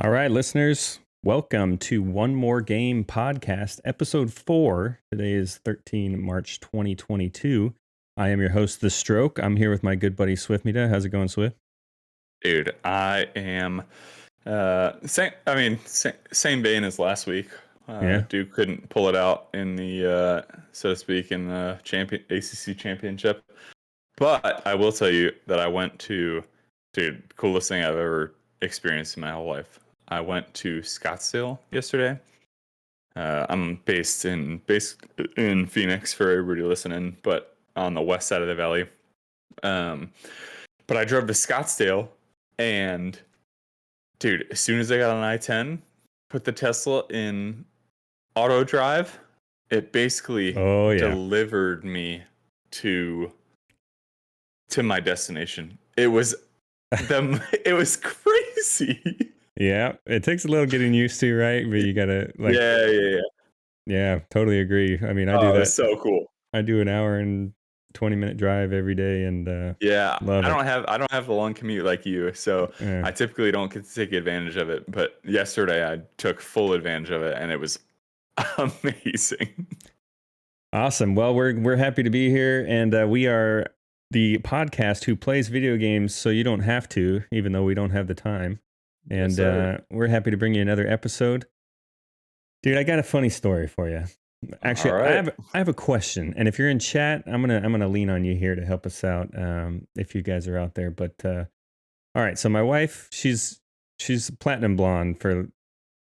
All right, listeners, welcome to One More Game Podcast, episode 4. Today is 13 March 2022. I am your host, theStroke. I'm here with my good buddy, Swiftmida. How's it going, Swift? Dude, I am same vein as last week. Duke couldn't pull it out in the so to speak in the ACC championship. But I will tell you that I went to coolest thing I've ever experienced in my whole life. I went to Scottsdale yesterday. I'm based in Phoenix for everybody listening, but on the west side of the valley. But I drove to Scottsdale, and dude, as soon as I got on I-10, put the Tesla in auto drive, it basically delivered me to my destination. It was it was crazy. Yeah, it takes a little getting used to, right? But you gotta Yeah, totally agree. I mean, I do that. It's so cool. I do an hour and 20-minute drive every day, and love it. I don't have the long commute like you, so I typically don't get to take advantage of it. But yesterday I took full advantage of it, and it was amazing. Awesome. Well, we're happy to be here, and we are the podcast who plays video games so you don't have to, even though we don't have the time. And we're happy to bring you another episode. Dude, I got a funny story for you. Actually, right. I have a question, and if you're in chat, I'm gonna lean on you here to help us out. If you guys are out there, but all right. So my wife, she's platinum blonde for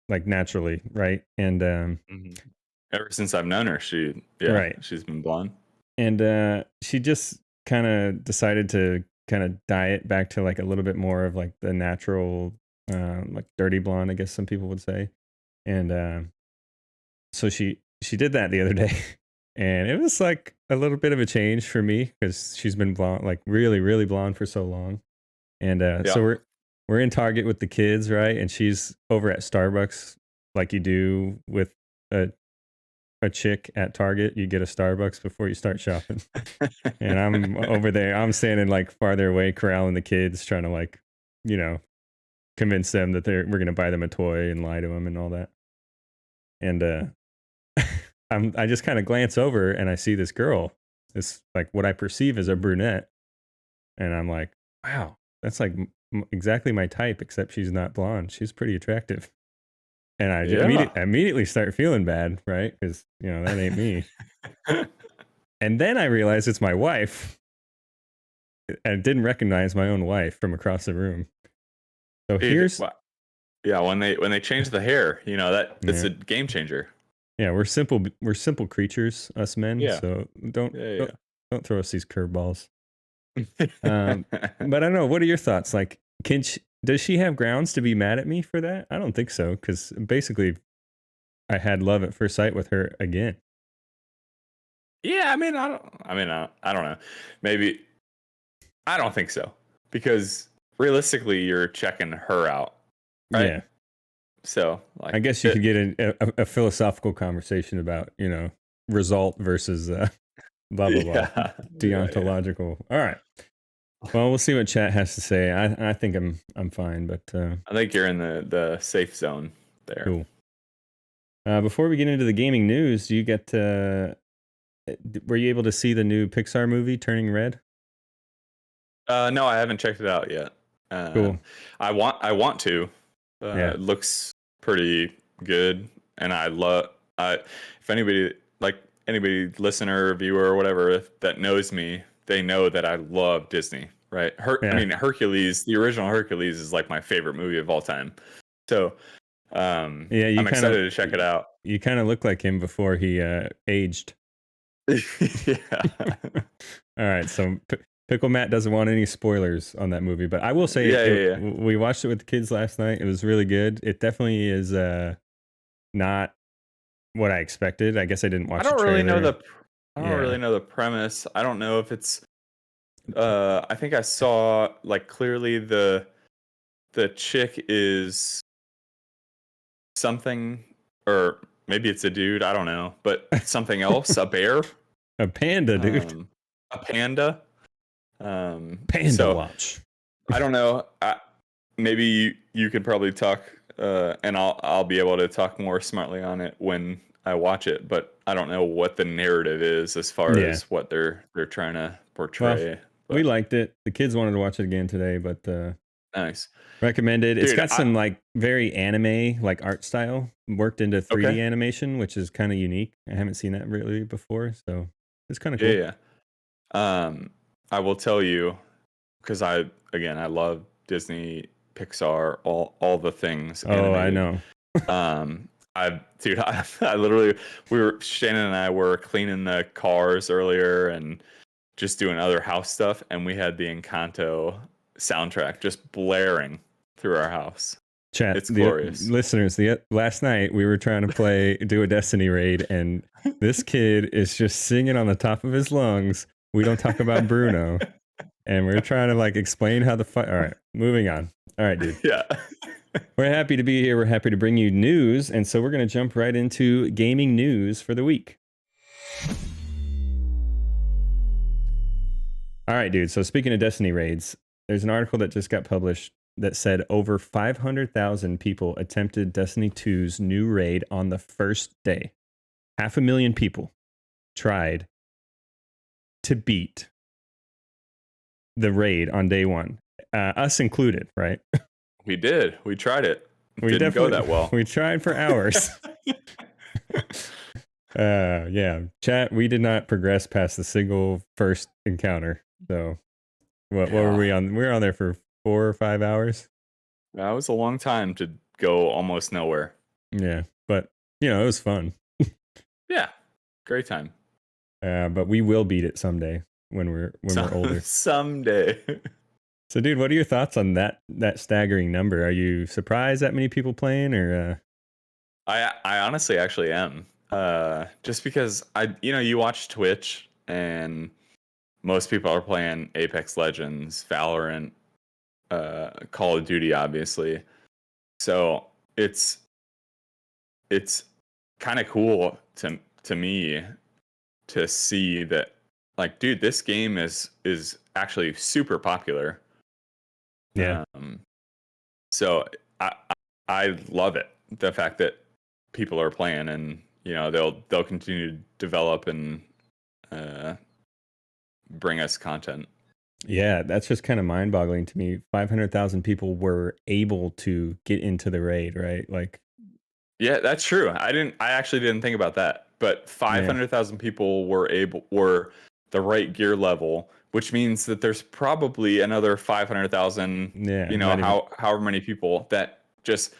like naturally, right? And ever since I've known her, she's been blonde, and she just kind of decided to kind of dye it back to like a little bit more of like the natural, like dirty blonde, I guess some people would say, and so she did that the other day, and it was like a little bit of a change for me because she's been blonde, like really, really blonde for so long. And so we're in Target with the kids, right? And she's over at Starbucks, like you do with a chick at Target. You get a Starbucks before you start shopping. And I'm over there. I'm standing like farther away, corralling the kids, trying to like, convince them that we're gonna buy them a toy and lie to them and all that. And I just kind of glance over and I see this girl, this like what I perceive as a brunette, and I'm like, wow, that's like exactly my type, except she's not blonde. She's pretty attractive, and I immediately start feeling bad, right? Because that ain't me. And then I realize it's my wife. I didn't recognize my own wife from across the room. So when they change the hair, that's a game changer. Yeah, we're simple creatures, us men. Yeah. So don't throw us these curveballs. But I don't know. What are your thoughts? Like, does she have grounds to be mad at me for that? I don't think so, because basically, I had love at first sight with her again. Yeah, I don't know. Maybe I don't think so, because realistically, you're checking her out, right? Yeah. So, like, I guess you could get a philosophical conversation about, result versus blah blah blah, deontological. Yeah. All right. Well, we'll see what chat has to say. I think I'm fine, but I think you're in the safe zone there. Cool. Before we get into the gaming news, were you able to see the new Pixar movie Turning Red? No, I haven't checked it out yet. Cool. I want to. It looks pretty good, and if anybody listener or viewer or whatever that knows me, they know that I love Disney, right? I mean, Hercules, the original Hercules, is like my favorite movie of all time. So I'm excited to check it out. You kind of look like him before he aged. Yeah. All right, so Pickle Matt doesn't want any spoilers on that movie, but I will say we watched it with the kids last night. It was really good. It definitely is not what I expected. I guess I didn't watch the trailer. I don't really know the premise. I don't know if it's I think I saw like clearly the chick is something, or maybe it's a dude, I don't know, but something else, a bear, a panda, dude, a panda. Panda watch. I don't know. Maybe you could probably talk and I'll be able to talk more smartly on it when I watch it. But I don't know what the narrative is as far Yeah. as what they're trying to Well, portray. we But liked it. The kids wanted to watch it again today, but nice, recommended. It's dude. got some like very anime like art style worked into 3D Okay, animation, which is kind of unique. I haven't seen that really before, so it's kind of yeah, cool. yeah. I will tell you because I love Disney, Pixar, all the things Oh, I animated. know. Um, dude, I literally Shannon and I were cleaning the cars earlier and just doing other house stuff, and we had the Encanto soundtrack just blaring through our house. Chat, It's the glorious. listeners, the last night we were trying to do a Destiny raid, and this kid is just singing on the top of his lungs. We don't talk about Bruno, and we're trying to like explain how the fight. All right, moving on. All right, dude. Yeah. We're happy to be here. We're happy to bring you news, and so we're going to jump right into gaming news for the week. All right, dude. So speaking of Destiny raids, there's an article that just got published that said over 500,000 people attempted Destiny 2's new raid on the first day. 500,000 people tried to beat the raid on day one, us included, right? We did. We tried it. We Didn't go definitely that well. we tried for hours. Yeah, chat. We did not progress past the single first encounter. So what were Yeah. we on? We were on there for 4 or 5 hours. That was a long time to go almost nowhere. Yeah, but it was fun. Yeah. Great time. But we will beat it someday when we're older. Someday. So, dude, what are your thoughts on that staggering number? Are you surprised that many people playing, or? I honestly actually am. Just because you watch Twitch and most people are playing Apex Legends, Valorant, Call of Duty, obviously. So it's kind of cool to me to see that, like, dude, this game is actually super popular. Yeah, So I love it. The fact that people are playing, and they'll continue to develop and uh, bring us content. yeah, that's just kind of mind-boggling to me. 500,000 people were able to get into the raid, right? Like, Yeah, that's true. I actually didn't think about that. But yeah, 500,000 people were the right gear level, which means that there's probably another 500,000, yeah, not even, however many people that just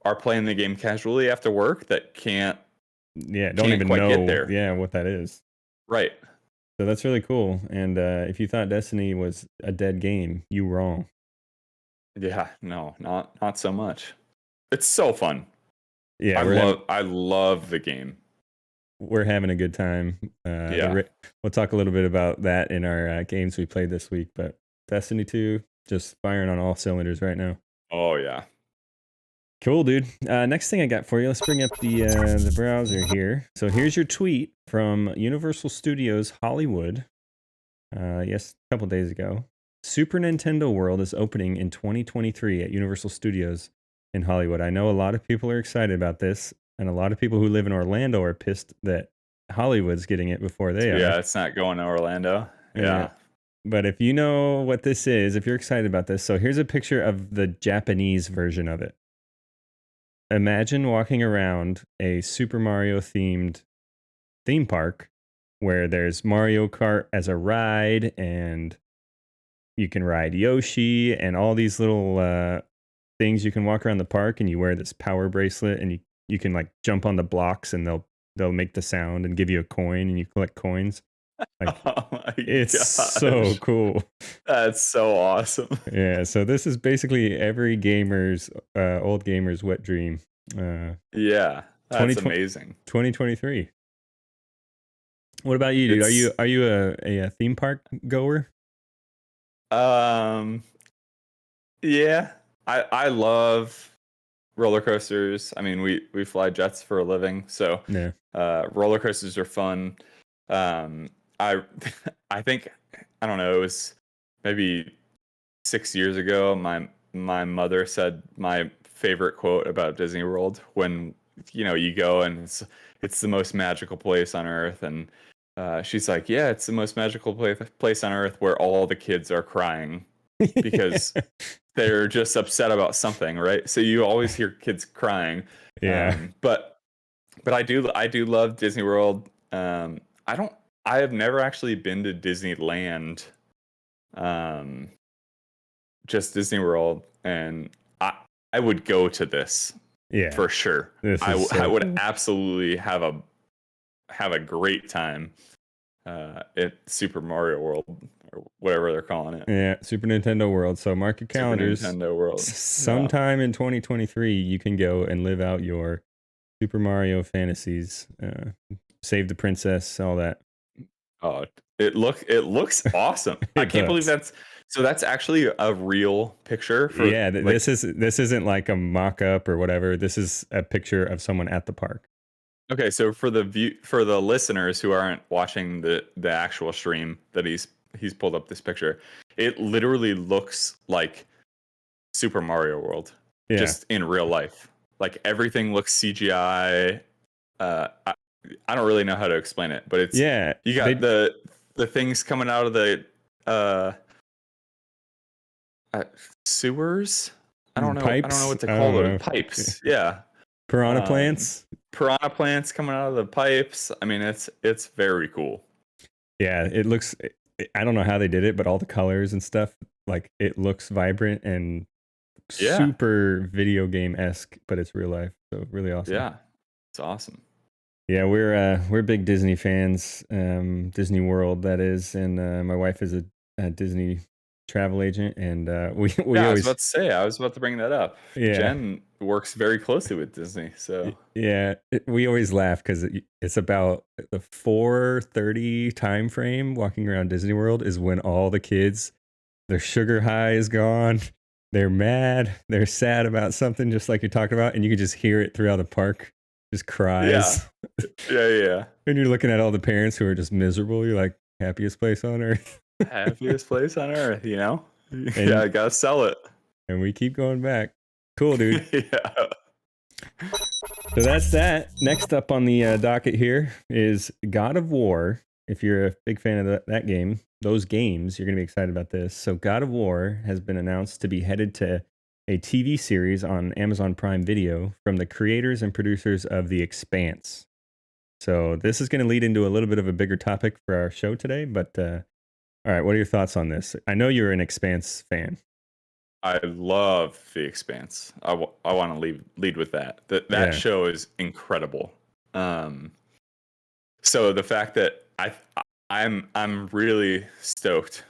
are playing the game casually after work that yeah, don't can't even quite get know, there. yeah, what that is. Right. So that's really cool. And if you thought Destiny was a dead game, you wrong. Yeah, no, not so much. It's so fun. Yeah, I love the game. we're having a good time. Yeah. We'll talk a little bit about that in our games we played this week. But Destiny 2, just firing on all cylinders right now. Oh yeah. Cool, dude. Next thing I got for you, let's bring up the browser here. So here's your tweet from Universal Studios Hollywood. Yes, a couple days ago. Super Nintendo World is opening in 2023 at Universal Studios in Hollywood. I know a lot of people are excited about this, and a lot of people who live in Orlando are pissed that Hollywood's getting it before they Yeah, are. it's not going to Orlando. Yeah. Yeah. But if you know what this is, if you're excited about this, so here's a picture of the Japanese version of it. Imagine walking around a Super Mario themed theme park where there's Mario Kart as a ride, and you can ride Yoshi and all these little things. You can walk around the park, and you wear this power bracelet, and you can like jump on the blocks, and they'll make the sound and give you a coin, and you collect coins. Like, Oh my it's so gosh. cool. That's so awesome. Yeah, so this is basically every gamer's old gamer's wet dream. Yeah, that's 2020 amazing. 2023. What about you, dude? It's Are you a theme park goer? um yeah, I love roller coasters. I mean, we fly jets for a living, so Yeah. roller coasters are fun. I I think, I don't know, it was maybe 6 years ago. my mother said my favorite quote about Disney World when you go and it's the most magical place on earth, and she's like, yeah, it's the most magical place on earth where all the kids are crying because they're just upset about something, right? So you always hear kids crying. Yeah. But I do love Disney World. I don't I have never actually been to Disneyland. Um, just Disney World, and I would go to this Yeah. for sure. This I is I so would cool. absolutely have a great time at Super Mario World or whatever they're calling it. Yeah, Super Nintendo World. So mark your Super calendars. Nintendo World. Yeah. Sometime in 2023, you can go and live out your Super Mario fantasies. Save the princess, all that. Oh, it looks awesome. I It can't believe does. that's actually a real picture for Yeah, like. this isn't like a mock-up or whatever. This is a picture of someone at the park. Okay, so for the listeners who aren't watching the actual stream that he's pulled up this picture, it literally looks like Super Mario World Yeah. just in real life. Like everything looks CGI. I don't really know how to explain it, but it's Yeah, you got they the things coming out of the uh, uh sewers. I don't know pipes, what to I call don't those know. pipes. Yeah. Piranha Um, plants. piranha plants coming out of the pipes. I mean, it's very cool. Yeah, it looks I don't know how they did it, but all the colors and stuff, like it looks vibrant and Yeah, super video game-esque, but it's real life. So really awesome. yeah, it's awesome. Yeah, we're big Disney fans. Disney World, that is, and my wife is a Disney travel agent, and we Yeah, I was always about to say, I was about to bring that up. yeah Jen works very closely with Disney, so yeah we always laugh because it's about the 4:30 time frame. Walking around Disney World is when all the kids, their sugar high is gone. They're mad. They're sad about something, just like you talked about, and you can just hear it throughout the park. Just yeah, cries. yeah, yeah. And you're looking at all the parents who are just miserable. You're like, happiest place on earth. Happiest place on earth, you know? Yeah, and I gotta sell it. and we keep going back. Cool, dude. Yeah. So that's that. Next up on the docket here is God of War. If you're a big fan of that game, those games, you're going to be excited about this. So God of War has been announced to be headed to a TV series on Amazon Prime Video from the creators and producers of The Expanse. So this is going to lead into a little bit of a bigger topic for our show today. But all right, what are your thoughts on this? I know you're an Expanse fan. I love The Expanse. I want to lead with that. That Yeah. show is incredible. Um, so the fact that I'm really stoked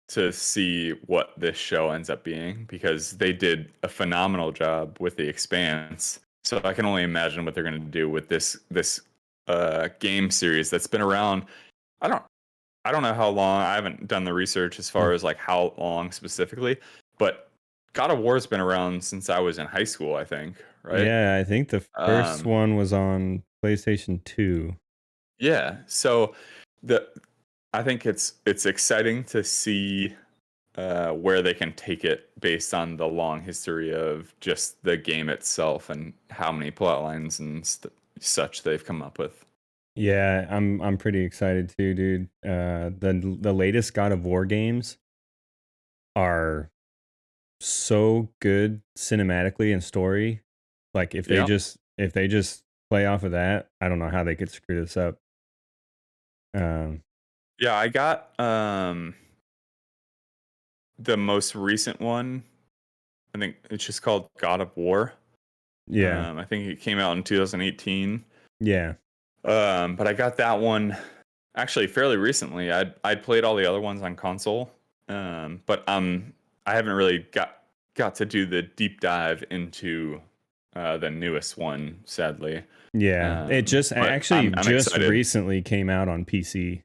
to see what this show ends up being because they did a phenomenal job with The Expanse. So I can only imagine what they're going to do with this game series that's been around. I don't I don't know how long. I haven't done the research as far as like how long specifically, but God of War's been around since I was in high school, I think, right? Yeah, I think the first Um, one was on PlayStation 2. yeah. So the I think it's exciting to see where they can take it based on the long history of just the game itself and how many plot lines and such they've come up with. Yeah, I'm pretty excited too, dude. The latest God of War games are so good cinematically and story. Like Yeah. if they just play off of that, I don't know how they could screw this up. Um, Yeah, I got the most recent one. I think it's just called God of War. yeah, I think it came out in 2018. yeah, But I got that one actually fairly recently. I'd played all the other ones on console, but I haven't really got to do the deep dive into the newest one, sadly. yeah. It just But actually I'm just excited. recently came out on PC.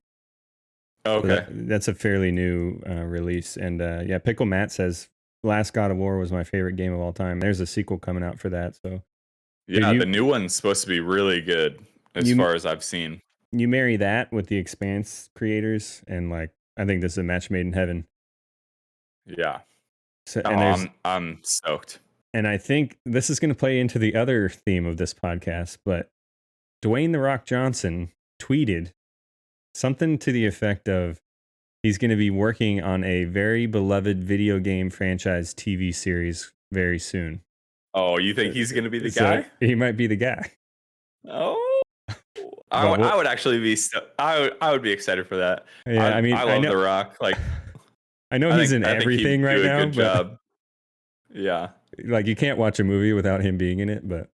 So Okay. that's a fairly new release. And yeah, Pickle Matt says Last God of War was my favorite game of all time. There's a sequel coming out for that. So, dude, Yeah, the new one's supposed to be really good as you far as I've seen. you marry that with the Expanse creators, and like I think this is a match made in heaven. Yeah. So, Oh, and there's I'm stoked. and I think this is going to play into the other theme of this podcast, but Dwayne The Rock Johnson tweeted something to the effect of he's going to be working on a very beloved video game franchise TV series very soon. Oh, you think he's going to be the So guy? he might be the guy. Oh, I would actually be. I would be excited for that. Yeah, I mean, I I love know, The Rock. Like, I know he's in I think he'd everything right do a now, good but job. Yeah. like you can't watch a movie without him being in it. But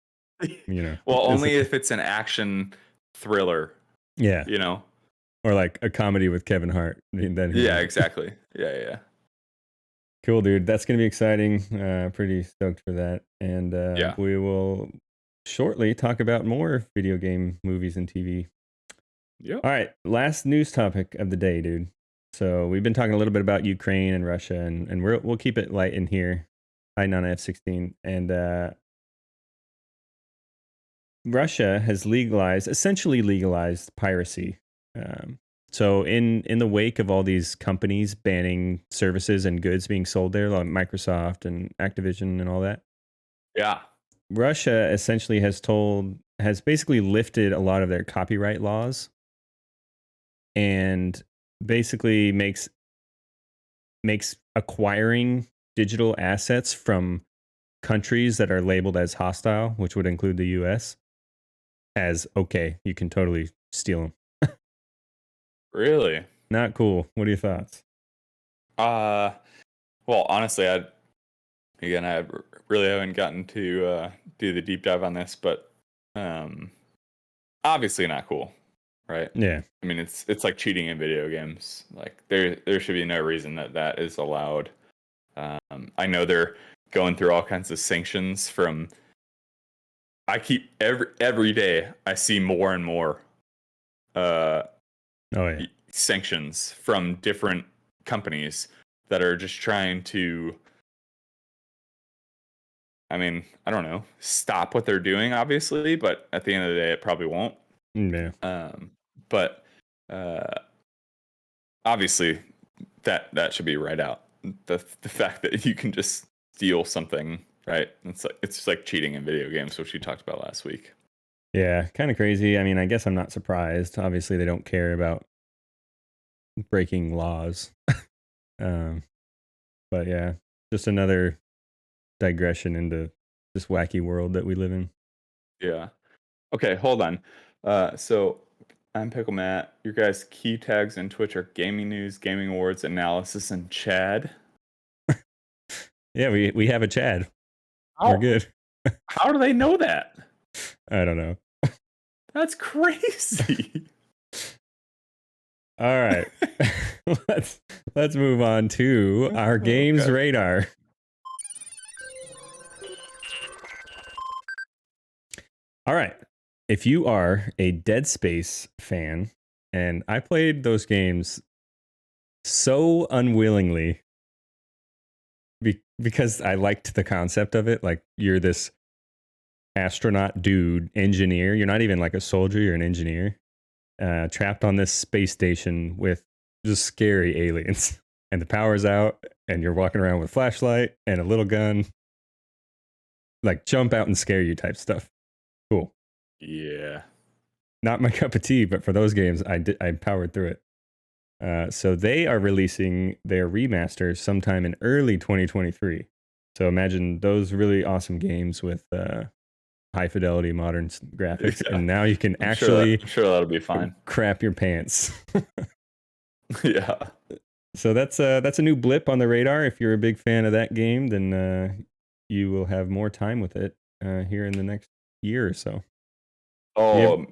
Well, only if it's an action thriller. Yeah, You know. or like a comedy with Kevin Hart. Then Yeah, exactly. Yeah. Cool, dude. That's gonna be exciting. Pretty stoked for that, and Yeah. we will shortly talk about more video game movies and TV. Yep. All right, last news topic of the day, dude. So we've been talking a little bit about Ukraine and Russia, and we'll keep it light in here. Hiding on F-16, and Russia has essentially legalized piracy. So in the wake of all these companies banning services and goods being sold there, like Microsoft and Activision and all that, Yeah. Russia essentially has basically lifted a lot of their copyright laws and basically makes acquiring digital assets from countries that are labeled as hostile, which would include the US, as okay, you can totally steal them. Really? Not cool. What are your thoughts? Well, honestly, I really haven't gotten to do the deep dive on this, but obviously not cool, right? Yeah. I mean, it's like cheating in video games. Like there should be no reason that is allowed. I know they're going through all kinds of sanctions from. I keep every day I see more and more sanctions from different companies that are just trying to, I mean, I don't know, stop what they're doing, obviously, but at the end of the day, it probably won't. Yeah. But obviously, that should be right out. The fact that you can just steal something, right? It's just like cheating in video games, which we talked about last week. Yeah, kind of crazy. I mean, I guess I'm not surprised. Obviously, they don't care about breaking laws. But yeah, just another digression into this wacky world that we live in. Yeah. Okay, hold on. So I'm Pickle Matt. Your guys' key tags in Twitch are gaming news, gaming awards, analysis, and Chad. Yeah, we have a Chad. How, We're good. How do they know that? I don't know. That's crazy. All right. let's move on to our games radar. All right. If you are a Dead Space fan, and I played those games so unwillingly because I liked the concept of it, like you're this astronaut dude, engineer. You're not even like a soldier, you're an engineer. Trapped on this space station with just scary aliens. And the power's out, and you're walking around with a flashlight and a little gun. Like jump out and scare you type stuff. Cool. Yeah. Not my cup of tea, but for those games, I powered through it. So they are releasing their remaster sometime in early 2023. So imagine those really awesome games with high fidelity modern graphics, and now you can I'm sure that'll be fine. Crap your pants. Yeah. So that's a new blip on the radar. If you're a big fan of that game, then you will have more time with it here in the next year or so. Oh,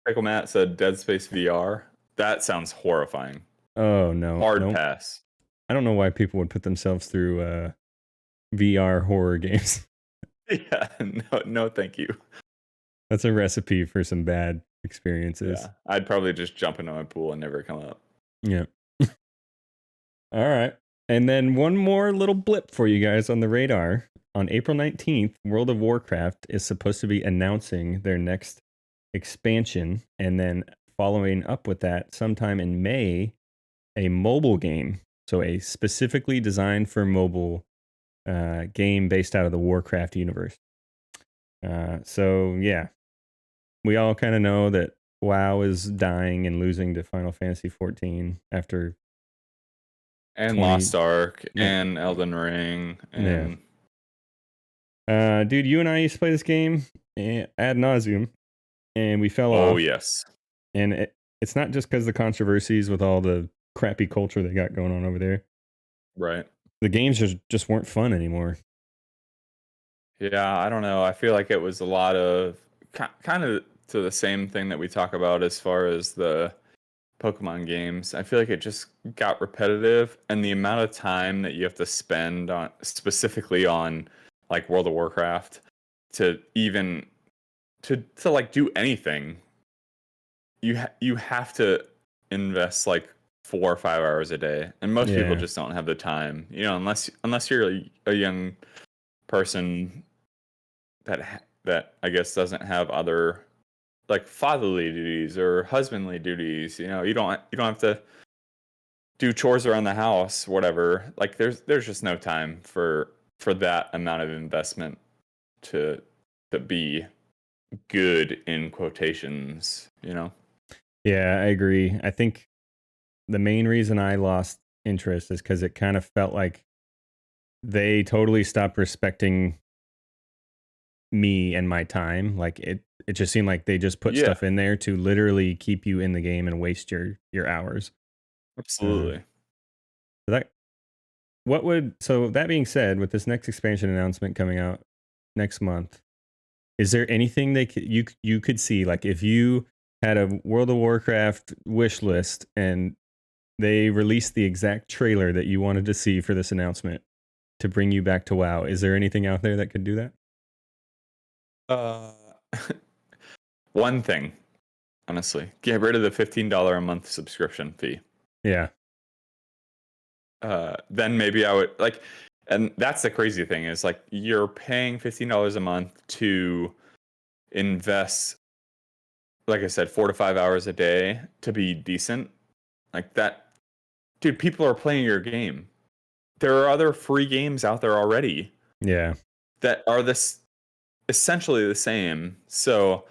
Pickle Matt said Dead Space VR. That sounds horrifying. Oh no, hard pass. I don't know why people would put themselves through VR horror games. Yeah, no, thank you. That's a recipe for some bad experiences. Yeah, I'd probably just jump into my pool and never come up. Yeah. All right. And then one more little blip for you guys on the radar. On April 19th, World of Warcraft is supposed to be announcing their next expansion. And then following up with that, sometime in May, a mobile game. So a specifically designed for mobile game based out of the Warcraft universe. So yeah, we all kind of know that WoW is dying and losing to Final Fantasy 14 after And 20. Lost Ark Yeah, and Elden Ring yeah. and Dude, you and I used to play this game ad nauseum, and we fell oh off. yes. And it's not just because the controversies with all the crappy culture they got going on over there. Right. The games just weren't fun anymore. Yeah, I don't know. I feel like it was a lot of kind of to the same thing that we talk about as far as the Pokemon games. I feel like it just got repetitive, and the amount of time that you have to spend on specifically on like World of Warcraft to even to like do anything, you have to invest like 4 or 5 hours a day, and most people Yeah, just don't have the time. Unless you're a young person that I guess doesn't have other like fatherly duties or husbandly duties. You don't have to do chores around the house, whatever. Like there's just no time for that amount of investment to be good in quotations. yeah, I agree. I think the main reason I lost interest is because it kind of felt like they totally stopped respecting me and my time. Like it just seemed like they just put Yeah, stuff in there to literally keep you in the game and waste your hours. Uh, absolutely. so that what would so that being said, with this next expansion announcement coming out next month, is there anything you could see, like if you had a World of Warcraft wish list and they released the exact trailer that you wanted to see for this announcement to bring you back to WoW? Is there anything out there that could do that? Uh, one thing, honestly, get rid of the $15 a month subscription fee. Yeah. Then maybe I would like, and that's the crazy thing is like you're paying $15 a month to invest, like I said, 4 to 5 hours a day to be decent. Like that, dude, people are playing your game. There are other free games out there already Yeah. that are this essentially the same. So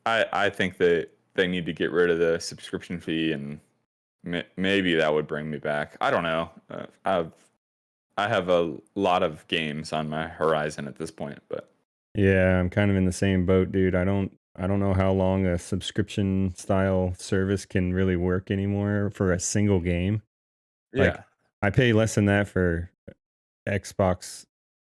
I think that they need to get rid of the subscription fee, and maybe that would bring me back. I don't know. I have a lot of games on my horizon at this point, but Yeah, I'm kind of in the same boat, dude. I don't know how long a subscription style service can really work anymore for a single game. Like yeah, I pay less than that for Xbox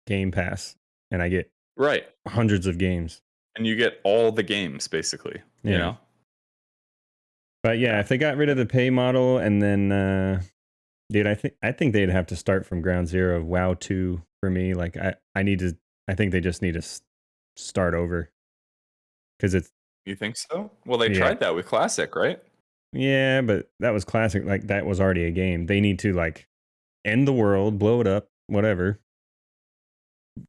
Game Pass and I get right. hundreds of games. And you get all the games basically. Yeah. But yeah, Yeah. if they got rid of the pay model and then dude, I think they'd have to start from ground zero of WoW 2 for me. Like I think they just need to start over cuz it's You think so? Well, they yeah. tried that with Classic, right? Yeah, but that was classic. Like that was already a game. They need to like end the world, blow it up, whatever.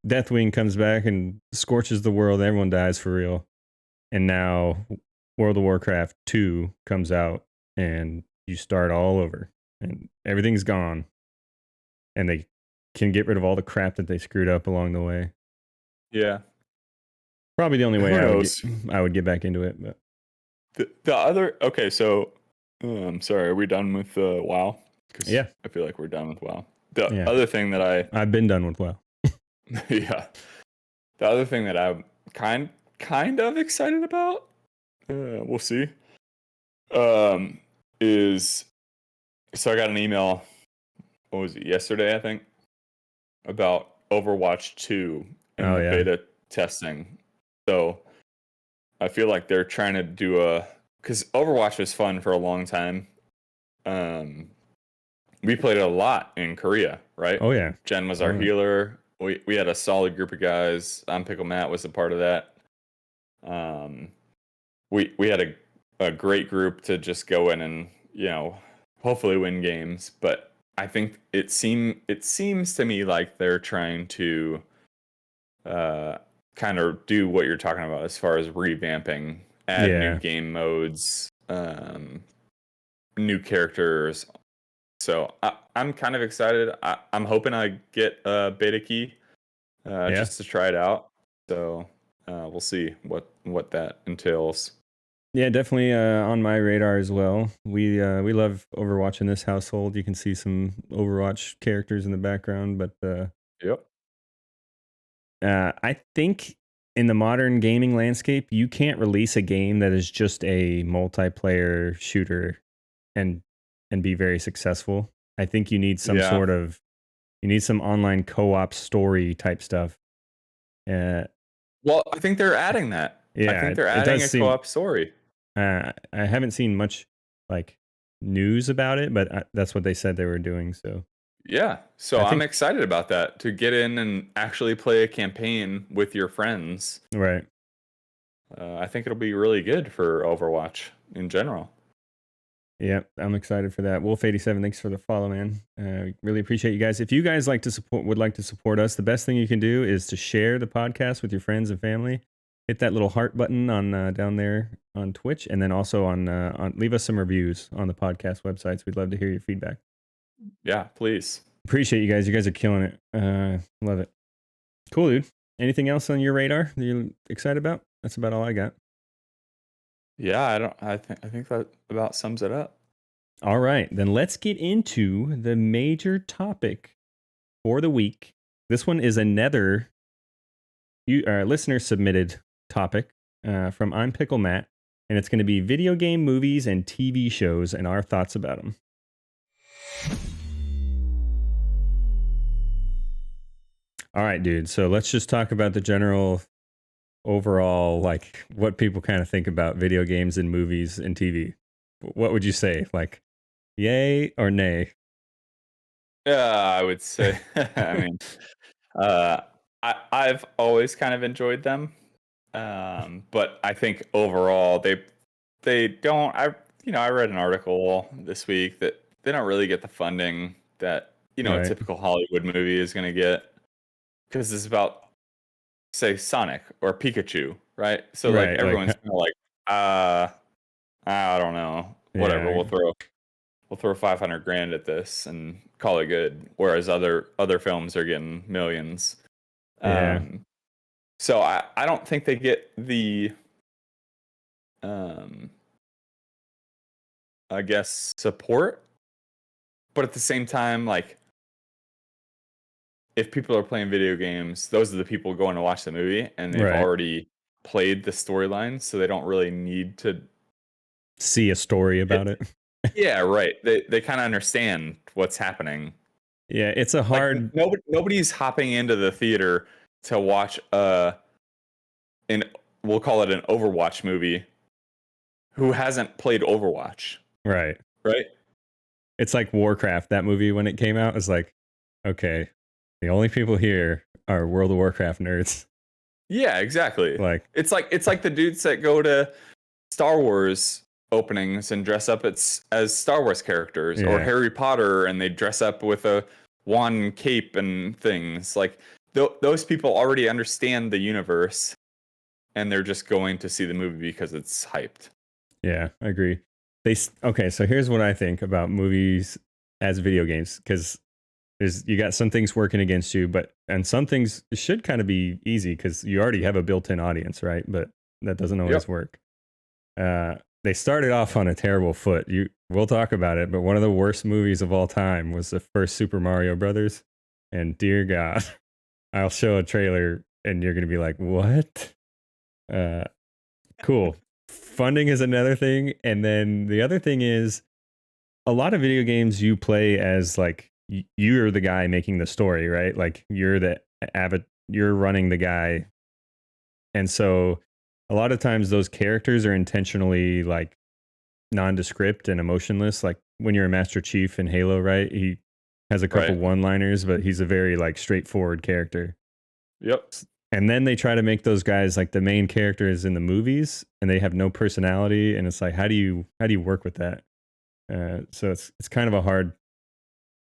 Deathwing comes back and scorches the world. Everyone dies for real. And now World of Warcraft 2 comes out and you start all over and everything's gone. And they can get rid of all the crap that they screwed up along the way. Yeah. Probably the only way Who I would get knows? I would get back into it. But The other okay, so I'm sorry, are we done with WoW? Because yeah, I feel like we're done with WoW. The yeah. other thing that I I've been done with WoW. yeah, the other thing that I'm kind of excited about, we'll see, um, is so I got an email. What was it, yesterday? I think about Overwatch 2 and Oh the yeah. beta testing. So I feel like they're trying to do because Overwatch was fun for a long time. Um, we played it a lot in Korea, right? Oh yeah. Jen was Oh our yeah. healer. We had a solid group of guys. Pickle Matt was a part of that. Um, we had a great group to just go in and hopefully win games. But I think it seems to me like they're trying to uh, kind of do what you're talking about as far as revamping, add new Yeah. game modes, new characters, So I'm kind of excited. I'm hoping I get a beta key Yeah. just to try it out. So we'll see what that entails. Yeah, definitely on my radar as well. We love Overwatch in this household. You can see some Overwatch characters in the background, but Yep. I think in the modern gaming landscape, you can't release a game that is just a multiplayer shooter and be very successful. I think you need some Yeah. sort of you need some online co-op story type stuff. Uh, Well, I think they're adding that. I yeah, think they're it adding does a seem. co-op story. I haven't seen much like news about it, but that's what they said they were doing. So Yeah. So I I'm think excited about that to get in and actually play a campaign with your friends. right. I think it'll be really good for Overwatch in general. Yeah, I'm excited for that. Wolf87, thanks for the follow, man. Really appreciate you guys. If you guys would like to support us, the best thing you can do is to share the podcast with your friends and family. Hit that little heart button on down there on Twitch, and then also on leave us some reviews on the podcast websites. We'd love to hear your feedback. Yeah, please. Appreciate you guys. You guys are killing it. Love it. Cool, dude. Anything else on your radar that you're excited about? That's about all I got. Yeah, I think that about sums it up. All right, then let's get into the major topic for the week. This one is another listener submitted topic from I'm Pickle Matt, and it's going to be video game movies and TV shows and our thoughts about them. All right, dude. So let's just talk about the general overall, like what people kind of think about video games and movies and TV. What would you say? Like, yay or nay? I would say. I mean, uh, I've always kind of enjoyed them, but I think overall they don't. I read an article this week that they don't really get the funding that a Right, typical Hollywood movie is going to get because it's about, say, Sonic or Pikachu, right? So like right. Like, everyone's kind of like, uh, I don't know, whatever. yeah, We'll throw 500 grand at this and call it good. Whereas other films are getting millions. yeah, Um, so I don't think they get the um, I guess support, but at the same time, like if people are playing video games, those are the people going to watch the movie, and they've right. already played the storyline, so they don't really need to. See a story about it. Yeah, right. They kind of understand what's happening. Yeah, it's a Like hard. nobody's hopping into the theater to watch an we'll call it an Overwatch movie who hasn't played Overwatch, Right. right? It's like Warcraft. That movie when it came out was like, okay, the only people here are World of Warcraft nerds. Yeah, exactly. Like, It's like the dudes that go to Star Wars openings and dress up as Star Wars characters, or yeah, Harry Potter and they dress up with a wand and cape and things. Like those people already understand the universe and they're just going to see the movie because it's hyped. yeah, I agree. Okay, so here's what I think about movies as video games, because you got some things working against you, and some things should kind of be easy because you already have a built-in audience, right? But that doesn't always Yep. work. They started off on a terrible foot. We'll talk about it, but one of the worst movies of all time was the first Super Mario Brothers. And dear God, I'll show a trailer and you're gonna be like, "What?" Uh, cool. Funding is another thing, and then the other thing is a lot of video games you play as like you're the guy making the story, right? Like you're the you're running the guy, and so a lot of times those characters are intentionally like nondescript and emotionless. Like when you're a Master Chief in Halo, right? He has a couple Right. one-liners, but he's a very like straightforward character. Yep. And then they try to make those guys like the main characters in the movies, and they have no personality. And it's like, how do you work with that? So it's kind of a hard,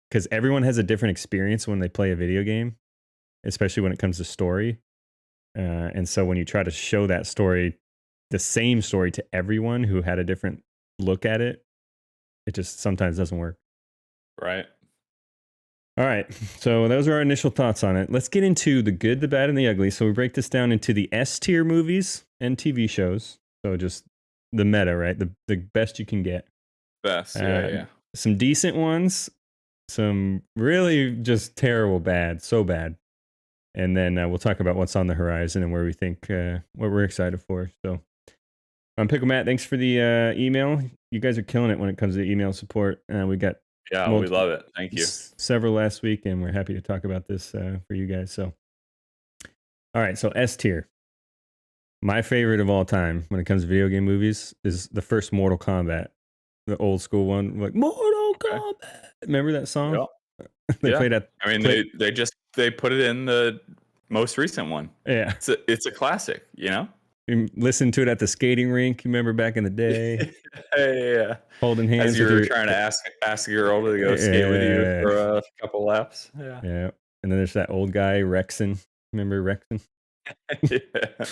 because everyone has a different experience when they play a video game, especially when it comes to story. And so when you try to show that story, the same story to everyone who had a different look at it, it just sometimes doesn't work. Right. All right. So those are our initial thoughts on it. Let's get into the good, the bad, and the ugly. So we break this down into the S tier movies and TV shows. So just the meta, right? The best you can get. Best. Yeah. Some decent ones, some really just terrible bad, so bad. And then we'll talk about what's on the horizon and where we think, what we're excited for. So Pickle Matt, thanks for the email. You guys are killing it when it comes to email support. We got we love it. Thank you. Several last week, and we're happy to talk about this for you guys. So, all right. So S tier. My favorite of all time when it comes to video game movies is the first Mortal Kombat, the old school one, like Mortal Kombat. Remember that song? Yeah. They played at. I mean, they put it in the most recent one. Yeah, it's a classic. You know. You listen to it at the skating rink. You remember back in the day? Yeah. Holding hands. As you were trying to ask a girl to go skate with you for a couple laps. Yeah. Yeah. And then there's that old guy, Rexon. Remember Rexon? Yeah.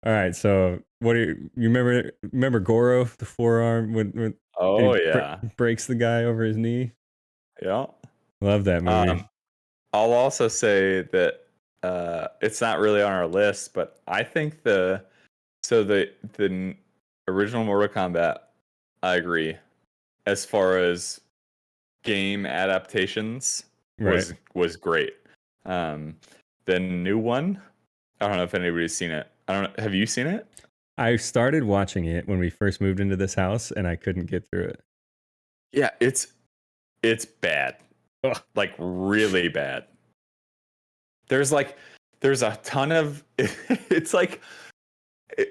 All right. So what do you remember Goro, the forearm when breaks the guy over his knee? Yeah. Love that movie. I'll also say that it's not really on our list, but I think the original Mortal Kombat, I agree. As far as game adaptations, was great. The new one, I don't know if anybody's seen it. I don't know. Have you seen it? I started watching it when we first moved into this house, and I couldn't get through it. Yeah, it's bad. Ugh. Like really bad. There's a ton of it's like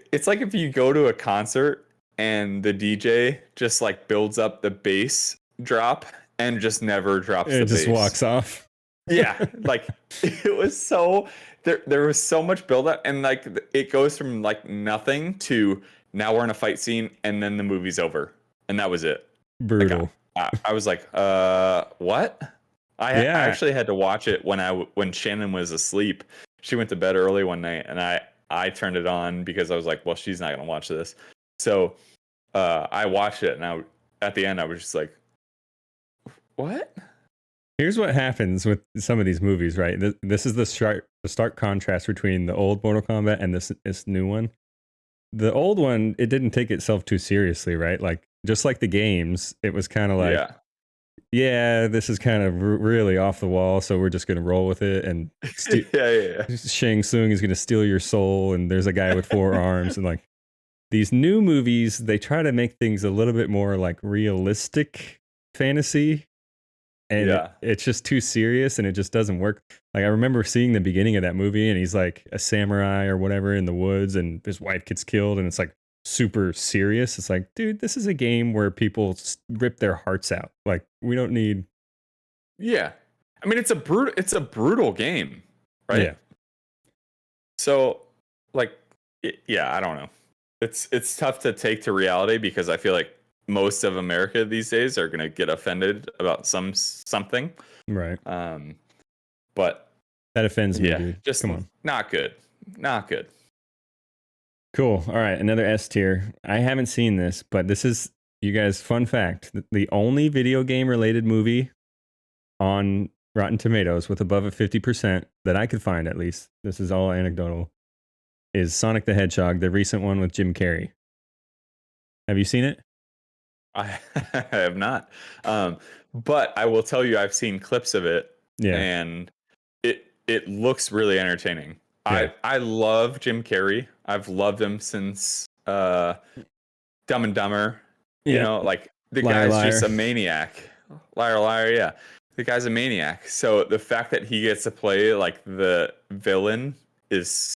if you go to a concert and the DJ just like builds up the bass drop and just never drops the bass. It just walks off. Yeah, like it was so there was so much buildup, and like it goes from like nothing to now we're in a fight scene and then the movie's over, and that was it. Brutal. Like, I was like, what? I actually had to watch it when Shannon was asleep. She went to bed early one night, and I turned it on because I was like, well, she's not gonna watch this. So I watched it, and at the end I was just like, what? Here's what happens with some of these movies, right? This is the stark contrast between the old Mortal Kombat and this new one. The old one, it didn't take itself too seriously, right? Like just like the games, it was kind of like, yeah, this is kind of really off the wall, so we're just gonna roll with it. And Shang Tsung is gonna steal your soul, and there's a guy with 4 arms, and like these new movies, they try to make things a little bit more like realistic fantasy. And it's just too serious, and it just doesn't work. Like I remember seeing the beginning of that movie, and he's like a samurai or whatever in the woods, and his wife gets killed, and it's like super serious. It's like, dude, this is a game where people rip their hearts out. Like we don't need. Yeah, I mean it's a brutal game, right? Yeah. So, like, I don't know. It's tough to take to reality because I feel like most of America these days are going to get offended about something. Right. But that offends me, dude. Just come on. Not good. Cool. All right. Another S tier. I haven't seen this, but this is, you guys, fun fact. The only video game related movie on Rotten Tomatoes with above a 50% that I could find, at least, this is all anecdotal, is Sonic the Hedgehog, the recent one with Jim Carrey. Have you seen it? I have not. But I will tell you, I've seen clips of it. Yeah. And it looks really entertaining. Yeah. I love Jim Carrey. I've loved him since Dumb and Dumber. Yeah. You know, like the guy's just a maniac. Liar, yeah. The guy's a maniac. So the fact that he gets to play like the villain is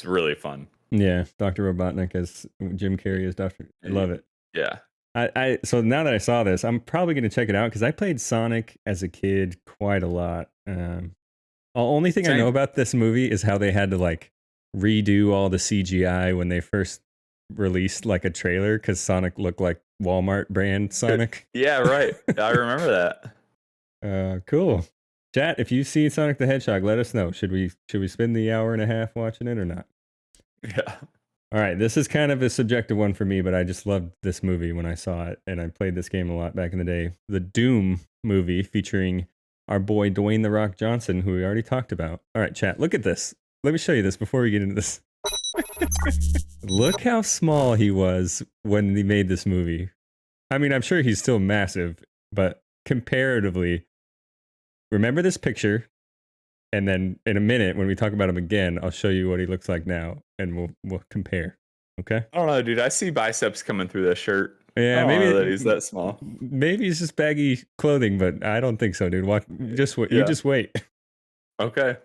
really fun. Yeah, Dr. Robotnik as Jim Carrey as Dr. I love it. Yeah. So now that I saw this, I'm probably going to check it out because I played Sonic as a kid quite a lot. The only thing I know about this movie is how they had to like redo all the CGI when they first released like a trailer because Sonic looked like Walmart brand Sonic. Yeah, right. I remember that. Cool. Chat, if you see Sonic the Hedgehog, let us know. Should we spend the hour and a half watching it or not? Yeah. All right, this is kind of a subjective one for me, but I just loved this movie when I saw it, and I played this game a lot back in the day. The Doom movie featuring our boy Dwayne the Rock Johnson, who we already talked about. All right, chat, look at this. Let me show you this before we get into this. Look how small he was when he made this movie. I mean, I'm sure he's still massive, but comparatively, remember this picture, and then in a minute when we talk about him again, I'll show you what he looks like now, and we'll compare. Okay? I don't know, dude. I see biceps coming through this shirt. I Yeah, don't know that he's that small. maybe it's just baggy clothing, but I don't think so, dude. Watch, just wait. Yeah. You just wait. Okay.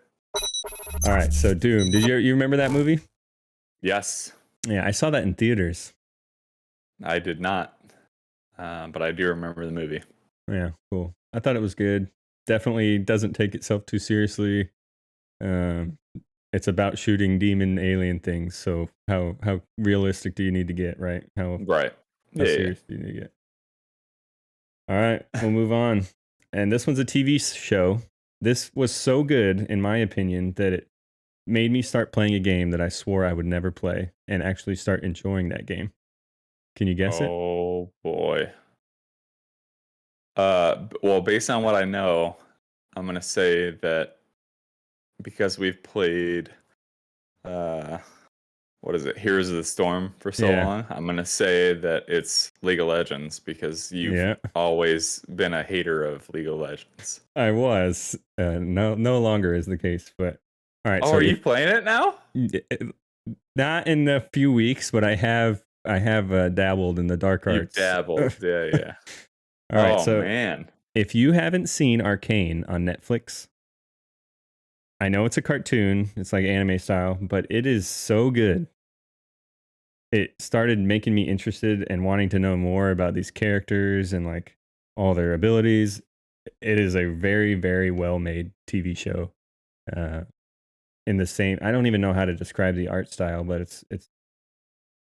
All right. So Doom. Did you remember that movie? Yes. Yeah, I saw that in theaters. I did not, but I do remember the movie. Yeah, cool. I thought it was good. Definitely doesn't take itself too seriously. It's about shooting demon alien things. So how realistic do you need to get, right? How serious do you need to get? All right, we'll move on. And this one's a TV show. This was so good, in my opinion, that it made me start playing a game that I swore I would never play and actually start enjoying that game. Can you guess it? Oh boy. Well, based on what I know, I'm gonna say that because we've played what is it, Heroes of the Storm for so long, I'm gonna say that it's League of Legends because you've always been a hater of League of Legends. I was. No longer is the case, but all right. Oh, so are you playing it now? Not in a few weeks, but I have dabbled in the dark arts. You dabbled, yeah. All right, so man, if you haven't seen Arcane on Netflix, I know it's a cartoon, it's like anime style, but it is so good. It started making me interested and wanting to know more about these characters and like all their abilities. It is a very, very well made TV show. In the same, I don't even know how to describe the art style, but it's.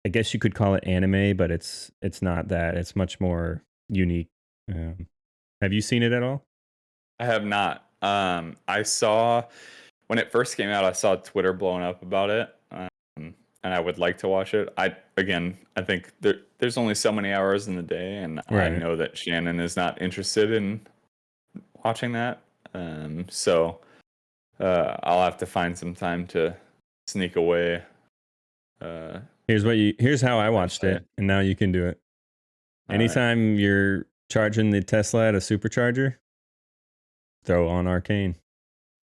I guess you could call it anime, but it's not that. It's much more unique. Have you seen it at all? I have not. I saw when it first came out. I saw Twitter blowing up about it, and I would like to watch it. I think there's only so many hours in the day, and I know that Shannon is not interested in watching that. So I'll have to find some time to sneak away. Here's how I watched it, and now you can do it. Anytime you're charging the Tesla at a supercharger, throw on Arcane.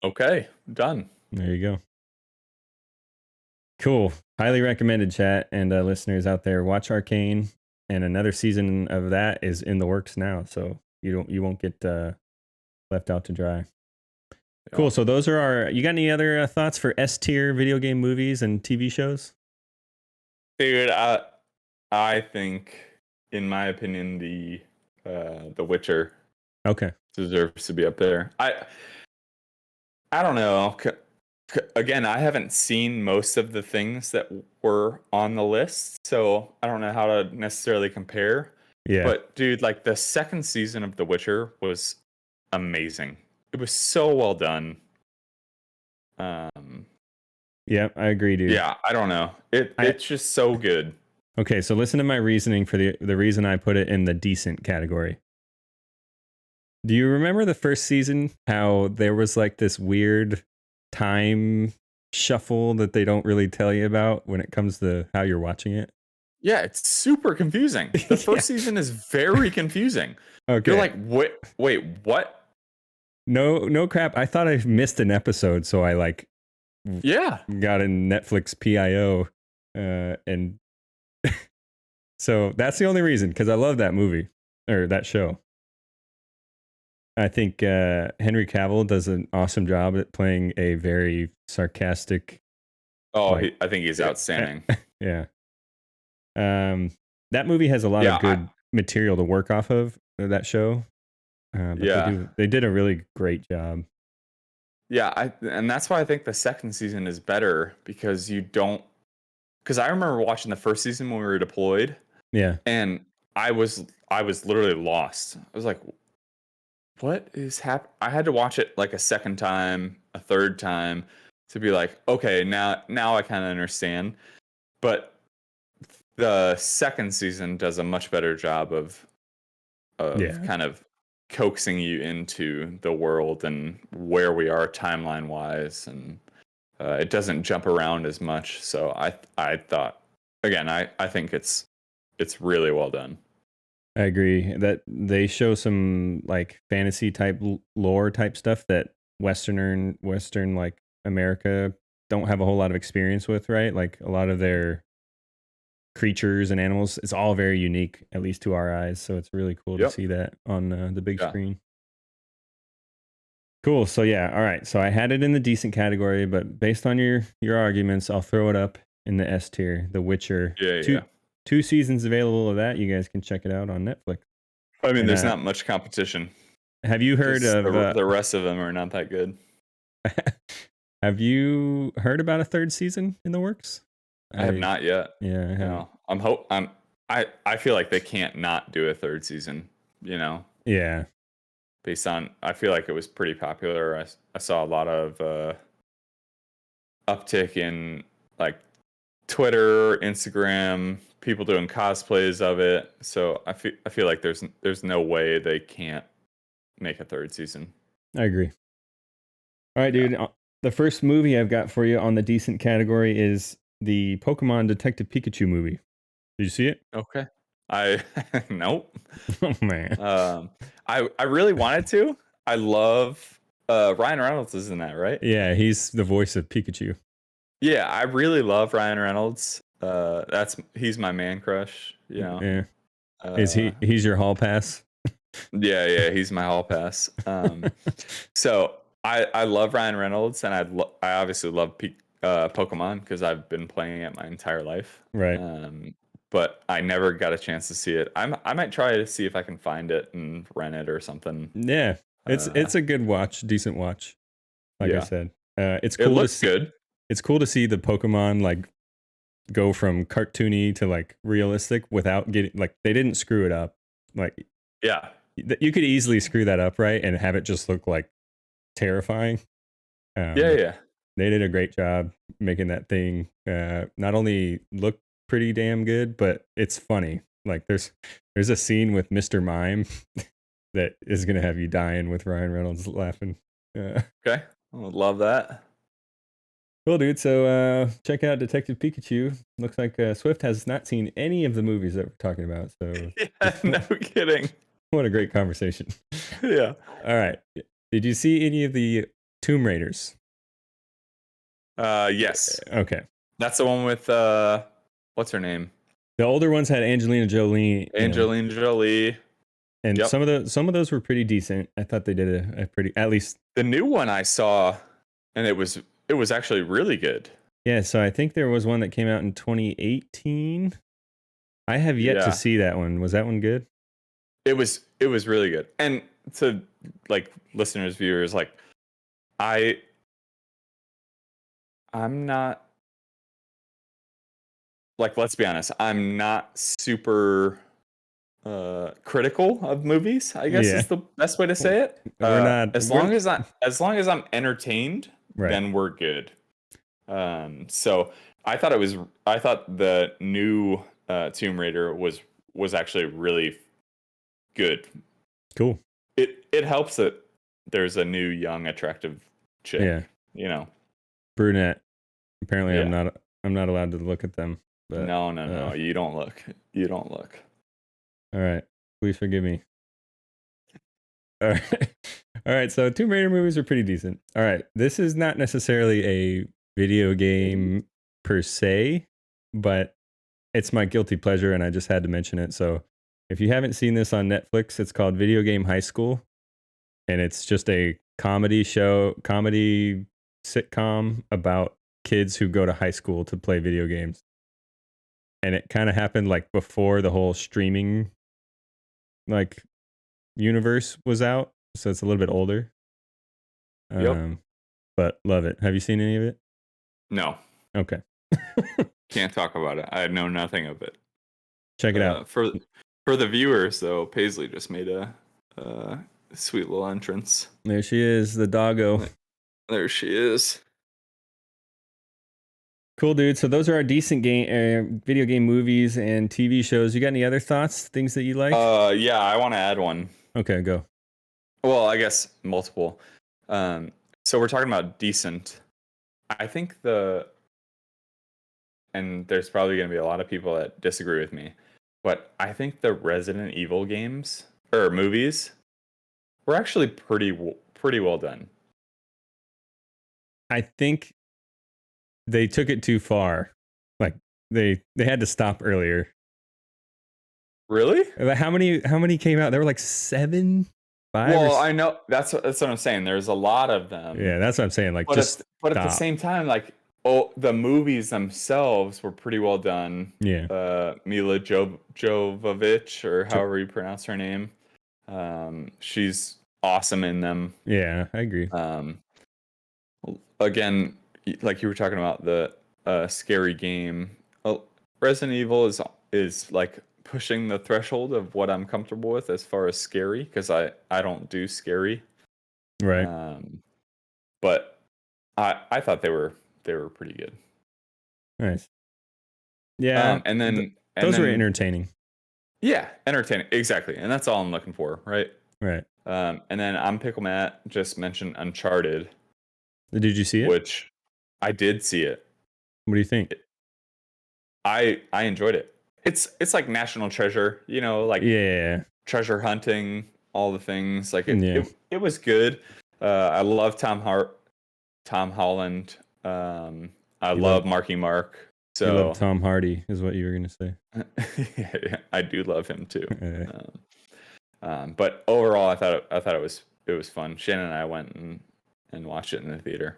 Okay, done. There you go. Cool. Highly recommended, chat and listeners out there. Watch Arcane, and another season of that is in the works now, so you won't get left out to dry. Cool. So those are our. You got any other thoughts for S tier video game movies and TV shows? Dude, I think, in my opinion, the Witcher deserves to be up there. I don't know. Again, I haven't seen most of the things that were on the list, so I don't know how to necessarily compare. Yeah. But dude, like the second season of The Witcher was amazing. It was so well done. Yeah, I agree, dude. Yeah, I don't know. It's just so good. Okay, so listen to my reasoning for the reason I put it in the decent category. Do you remember the first season, how there was like this weird time shuffle that they don't really tell you about when it comes to how you're watching it? Yeah, it's super confusing. The first season is very confusing. Okay. You're like, wait, what? No crap. I thought I missed an episode, so I got a Netflix PIO, and so that's the only reason, because I love that movie or that show. I think Henry Cavill does an awesome job at playing a very sarcastic. I think he's outstanding. Yeah. That movie has a lot of good material to work off of, that show. But they did a really great job. Yeah, and that's why I think the second season is better, because because I remember watching the first season when we were deployed. Yeah. And I was literally lost. I was like, what is happening? I had to watch it like a second time, a third time to be like, okay, now I kind of understand. But the second season does a much better job of Yeah, kind of coaxing you into the world and where we are timeline wise, and it doesn't jump around as much. So I thought, again, I think it's really well done. I agree that they show some like fantasy type lore type stuff that Western like America don't have a whole lot of experience with, right? Like a lot of their creatures and animals, it's all very unique, at least to our eyes. So it's really cool to Yep. see that on the big Yeah. screen. Cool. So yeah, all right. So I had it in the decent category, but based on your arguments, I'll throw it up in the S tier. The Witcher. Yeah. Two Yeah. two seasons available of that. You guys can check it out on Netflix. I mean, And there's not much competition have you heard because of the rest of them are not that good. have you heard about a third season in the works? I have not yet. Yeah, I haven't. I feel like they can't not do a third season, Yeah. based on, I feel like it was pretty popular. I saw a lot of uptick in like Twitter, Instagram, people doing cosplays of it. So I feel like there's no way they can't make a third season. I agree. All right, Yeah. dude. The first movie I've got for you on the decent category is the Pokemon Detective Pikachu movie. Did you see it? Okay. I nope. Oh man. I really wanted to. I love Ryan Reynolds is in that, right? Yeah, he's the voice of Pikachu. Yeah, I really love Ryan Reynolds. He's my man crush, Yeah. Is Uh, he's your hall pass? yeah, he's my hall pass. So I love Ryan Reynolds, and I obviously love Pokemon because I've been playing it my entire life. Right. But I never got a chance to see it. I might try to see if I can find it and rent it or something. Yeah. It's a good watch, decent watch. Like I Yeah, said. It's it cool to looks see good. it's cool to see the Pokemon like go from cartoony to like realistic without getting like they didn't screw it up. Like Yeah, you could easily screw that up, right? And have it just look like terrifying. yeah. They did a great job making that thing not only look pretty damn good, but it's funny. Like there's a scene with Mr. Mime that is gonna have you dying with Ryan Reynolds laughing. Okay, I would love that. Cool, dude. So check out Detective Pikachu. Looks like Swift has not seen any of the movies that we're talking about. So Yeah, no kidding. what a great conversation. Yeah. All right. Did you see any of the Tomb Raiders? Yes. Okay. That's the one with what's her name? The older ones had Angelina Jolie in 'em. Angelina Jolie. And Yep. some of those were pretty decent. I thought they did a pretty, at least. The new one I saw, and it was actually really good. Yeah, so I think there was one that came out in 2018. I have yet Yeah. to see that one. Was that one good? It was really good. And to like listeners, viewers, like I'm not, like, let's be honest, I'm not super critical of movies, I guess Yeah. is the best way to say it. We're not As long as I'm entertained, Right. then we're good. So I thought the new Tomb Raider was actually really good. Cool. It helps that there's a new young attractive chick. Yeah. Brunette. Apparently Yeah. I'm not allowed to look at them. But, No. You don't look. You don't look. All right. Please forgive me. All right. All right. So Tomb Raider movies are pretty decent. All right. This is not necessarily a video game per se, but it's my guilty pleasure and I just had to mention it. So if you haven't seen this on Netflix, it's called Video Game High School. And it's just a comedy sitcom about kids who go to high school to play video games. And it kind of happened like before the whole streaming like universe was out, so it's a little bit older. Yep. But love it. Have you seen any of it? No. Okay. Can't talk about it. I know nothing of it. Check it out. For the viewers, though, Paisley just made a sweet little entrance. There she is, the doggo. There she is. Cool, dude. So those are our decent video game movies and TV shows. You got any other thoughts, things that you like? Yeah, I want to add one. Okay, go. Well, I guess multiple. So we're talking about decent. I think and there's probably going to be a lot of people that disagree with me, but I think the Resident Evil games or movies were actually pretty well done. I think they took it too far. Like they had to stop earlier. Really? How many came out? There were like 7, 5. Well, I know that's what I'm saying. There's a lot of them. Yeah, that's what I'm saying. Like, but at the same time, like, the movies themselves were pretty well done. Yeah. Mila Jovovich, or however you pronounce her name, she's awesome in them. Yeah, I agree. Again, like you were talking about the scary game. Resident Evil is like pushing the threshold of what I'm comfortable with as far as scary, because I don't do scary. Right. But I thought they were pretty good. Nice. Yeah. And then those were entertaining. Yeah, entertaining. Exactly. And that's all I'm looking for, right? Right. And then I'm Pickle Matt just mentioned Uncharted. Did you see it? Which I did see it. What do you think? I enjoyed it. It's like National Treasure, like treasure hunting, all the things. Like it was good. I love Tom Holland. I love Marky Mark. So you love Tom Hardy is what you were gonna say. Yeah, I do love him too. But overall, I thought it was fun. Shannon and I went and watched it in the theater.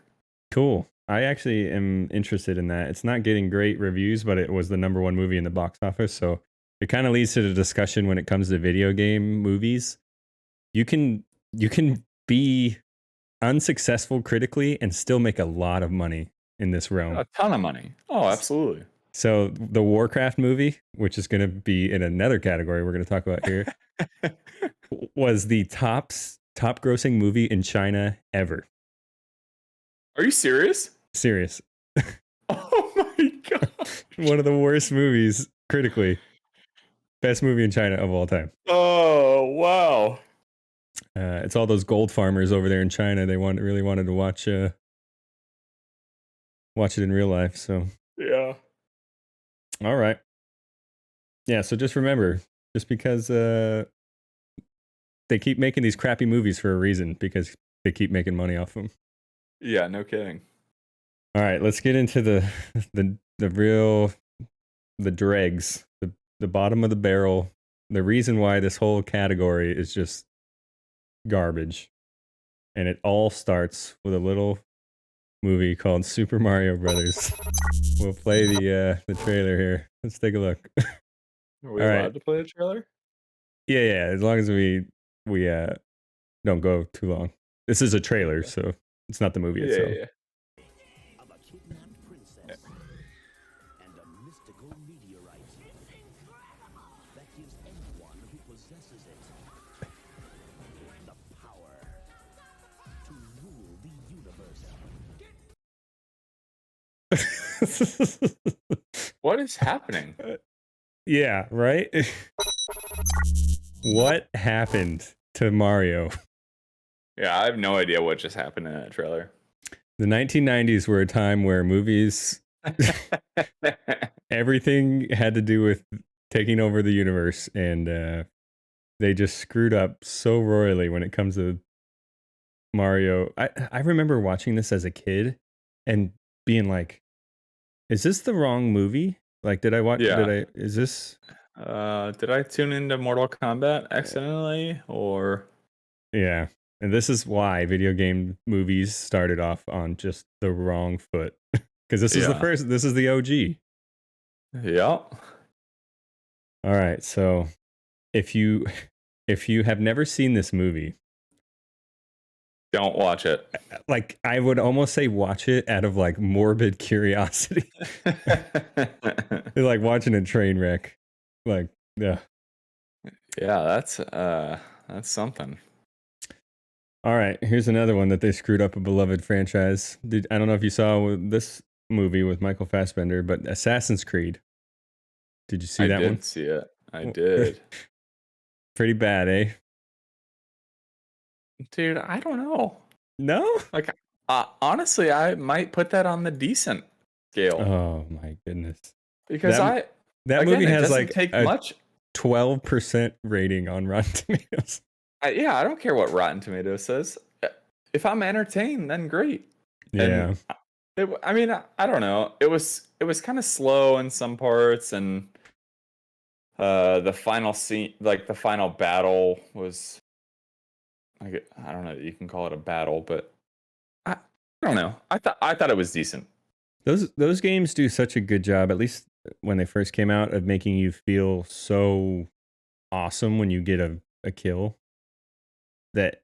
Cool. I actually am interested in that. It's not getting great reviews, but it was the #1 movie in the box office. So it kind of leads to the discussion when it comes to video game movies. You can be unsuccessful critically and still make a lot of money in this realm. A ton of money. Oh, absolutely. So the Warcraft movie, which is going to be in another category we're going to talk about here, was the top grossing movie in China ever. Are you serious? Serious. Oh my god. One of the worst movies critically. Best movie in China of all time. Oh, wow. It's all those gold farmers over there in China. They really wanted to watch it in real life. So yeah. All right. Yeah. So just remember, just because they keep making these crappy movies for a reason, because they keep making money off them. Yeah. No kidding. All right. Let's get into the dregs, the bottom of the barrel. The reason why this whole category is just garbage. And it all starts with a little movie called Super Mario Brothers. We'll play the trailer here. Let's take a look. Are we allowed to play the trailer? Yeah, as long as we don't go too long. This is a trailer, so it's not the movie itself. Yeah. Of a kidnapped princess and a mystical meteorite. It's incredible! That gives anyone who possesses it the power to rule the universe. What is happening? Yeah, right? What happened to Mario? Yeah, I have no idea what just happened in that trailer. The 1990s were a time where movies, everything had to do with taking over the universe, and they just screwed up so royally when it comes to Mario. I remember watching this as a kid and being like, is this the wrong movie? Like, did I watch? Yeah. Is this? Did I tune into Mortal Kombat accidentally, or? Yeah, and this is why video game movies started off on just the wrong foot, because this is the first. This is the OG. Yeah. All right, so if you have never seen this movie, don't watch it. Like, I would almost say watch it out of like morbid curiosity. It's like watching a train wreck. Like, yeah. Yeah, that's something. All right, here's another one that they screwed up a beloved franchise. I don't know if you saw this movie with Michael Fassbender, but Assassin's Creed. Did you see that one? I did see it. I did. Pretty bad, eh? Dude, I don't know. No? Like, honestly, I might put that on the decent scale. Oh my goodness. Because that movie has like take a much 12% rating on Rotten Tomatoes. I don't care what Rotten Tomatoes says. If I'm entertained, then great. Yeah. And I don't know. It was kind of slow in some parts, and the final scene, like the final battle, was I don't know. You can call it a battle, but I don't know. I thought it was decent. Those games do such a good job, at least when they first came out, of making you feel so awesome when you get a kill, that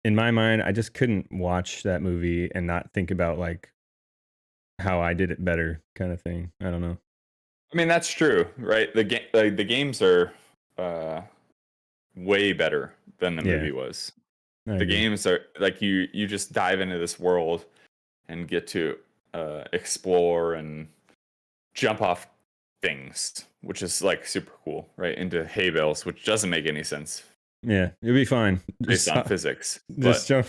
in my mind I just couldn't watch that movie and not think about like how I did it better kind of thing. I don't know. I mean, that's true, right? The games are way better than the movie was. The games are like you just dive into this world and get to explore and jump off things, which is like super cool, right? Into hay bales, which doesn't make any sense. Yeah, you'll be fine Based on physics. Just jump.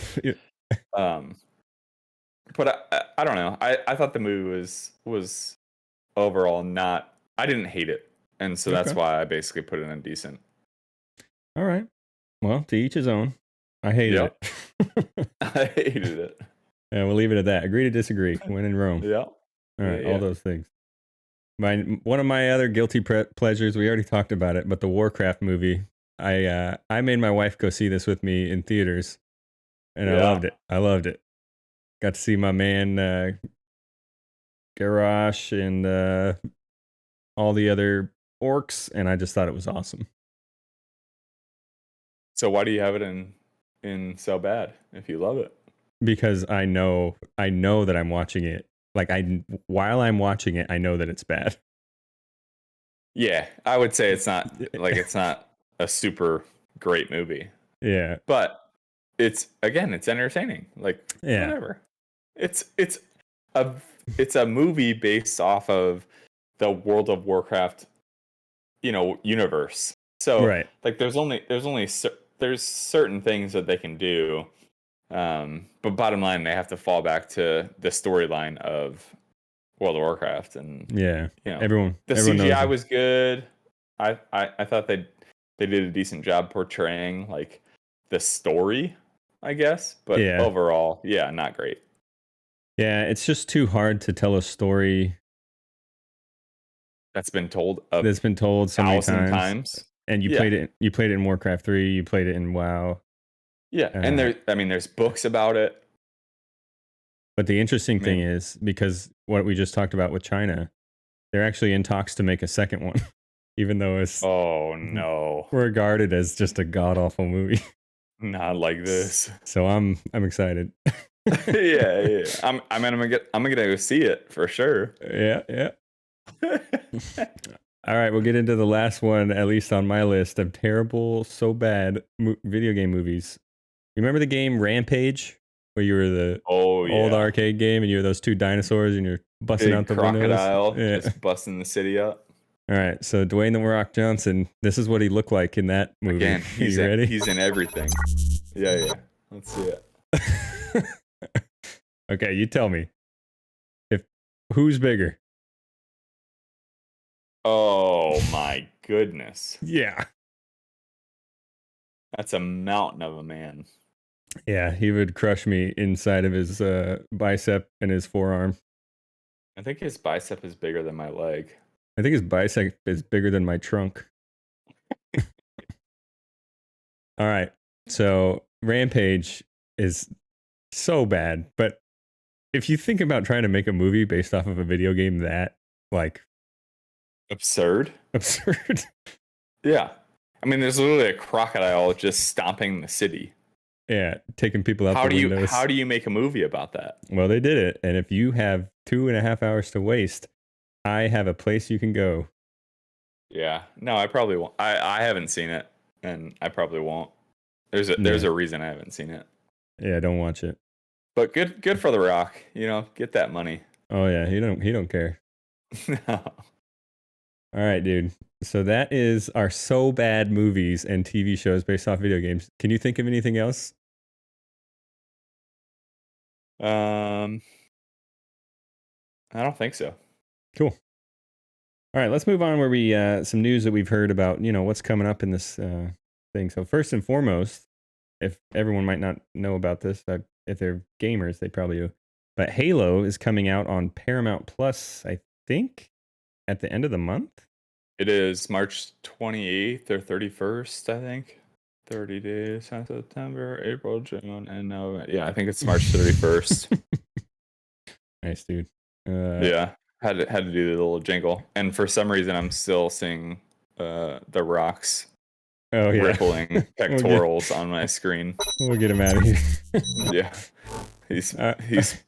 But I don't know. I thought the movie was overall not. I didn't hate it, and so that's why I basically put it in decent. All right. Well, to each his own. I hated it. I hated it. Yeah, we'll leave it at that. Agree to disagree. When in Rome. Yeah. All right. All those things. One of my other guilty pleasures. We already talked about it, but the Warcraft movie. I made my wife go see this with me in theaters, and I loved it. Got to see my man Garrosh and all the other orcs, and I just thought it was awesome. So why do you have it in so bad if you love it? Because I know that I'm watching it. Like while I'm watching it, I know that it's bad. Yeah, I would say it's not a super great movie. Yeah. But it's entertaining. Like whatever. It's a movie based off of the World of Warcraft, universe. So like there's certain things that they can do. But bottom line, they have to fall back to the storyline of World of Warcraft, and everyone. The CGI was good. I thought they did a decent job portraying like the story, I guess. But overall, not great. Yeah, it's just too hard to tell a story that's been told so many times. And you played it. You played it in Warcraft 3. You played it in WoW. Yeah, and there's books about it. But the interesting thing is, because what we just talked about with China, they're actually in talks to make a second one, even though it's regarded as just a god awful movie. Not like this. So I'm excited. yeah. I'm gonna go see it for sure. Yeah. All right, we'll get into the last one, at least on my list of terrible, so bad video game movies. You remember the game Rampage, where you were the old arcade game and you were those two dinosaurs and you're busting out the crocodile, windows? just busting the city up. All right, so Dwayne The Rock Johnson, this is what he looked like in that movie. Again, ready? He's in everything. Yeah. Let's see it. Okay, you tell me. Who's bigger? Oh my goodness. Yeah. That's a mountain of a man. Yeah, he would crush me inside of his bicep and his forearm. I think his bicep is bigger than my leg. I think his bicep is bigger than my trunk. All right. So Rampage is so bad, but if you think about trying to make a movie based off of a video game that like absurd. Yeah. I mean, there's literally a crocodile just stomping the city. Yeah, taking people out the windows. How do you make a movie about that? Well, they did it. And if you have 2.5 hours to waste, I have a place you can go. Yeah. No, I probably won't. I haven't seen it, and I probably won't. There's a reason I haven't seen it. Yeah, don't watch it. But good for The Rock. Get that money. Oh yeah, he don't care. No. All right, dude. So that is our so bad movies and TV shows based off video games. Can you think of anything else? I don't think so. Cool. All right, let's move on where we some news that we've heard about, what's coming up in this thing. So first and foremost, if everyone might not know about this, if they're gamers, they probably do. But Halo is coming out on Paramount Plus, I think, at the end of the month. It is March 28th or 31st, I think. 30 days, September, April, June, and November. Yeah, I think it's March 31st. Nice, dude. Yeah, had to do the little jingle, and for some reason, I'm still seeing the rocks Oh yeah, rippling pectorals on my screen. We'll get him out of here. Yeah, he's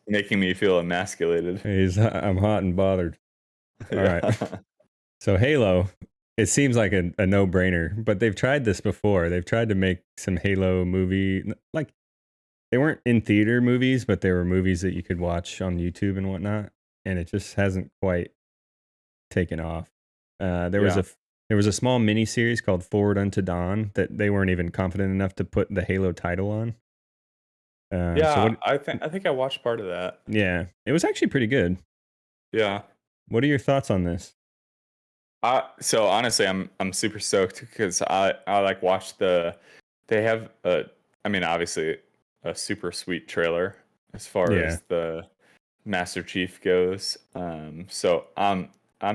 making me feel emasculated. I'm hot and bothered. All Yeah. right. So Halo, it seems like a no-brainer, but they've tried this before. They've tried to make some Halo movie, like they weren't in theater movies, but they were movies that you could watch on YouTube and whatnot, and it just hasn't quite taken off. There was a small mini series called Forward Unto Dawn that they weren't even confident enough to put the Halo title on. Yeah, I think I watched part of that. Yeah, it was actually pretty good. Yeah. What are your thoughts on this? So honestly, I'm super stoked because I like watched they have obviously a super sweet trailer as far as the Master Chief goes. So I'm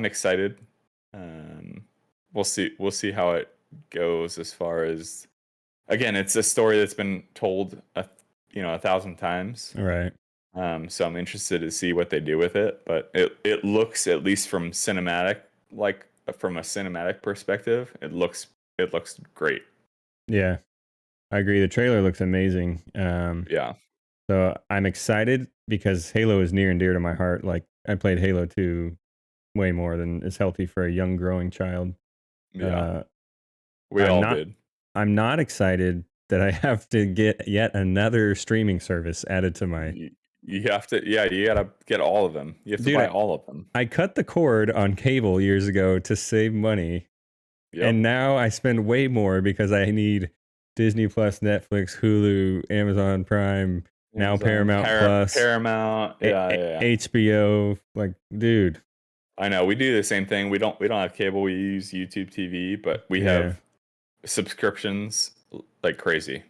excited. We'll see how it goes as far as, again, it's a story that's been told 1,000 times. All right. So I'm interested to see what they do with it, but it looks, at least from from a cinematic perspective, it looks great. Yeah, I agree. The trailer looks amazing. Yeah. So I'm excited because Halo is near and dear to my heart. Like I played Halo 2 way more than is healthy for a young growing child. Yeah. We I'm all not, did. I'm not excited that I have to get yet another streaming service added to my. You have to, yeah, you gotta get all of them. You have to buy all of them. I cut the cord on cable years ago to save money. Yep. And now I spend way more because I need Disney Plus, Netflix, Hulu, Amazon Prime, now Paramount Plus, Paramount, yeah. HBO. Like, dude, I know we do the same thing. We don't have cable. We use YouTube TV, but we have subscriptions like crazy.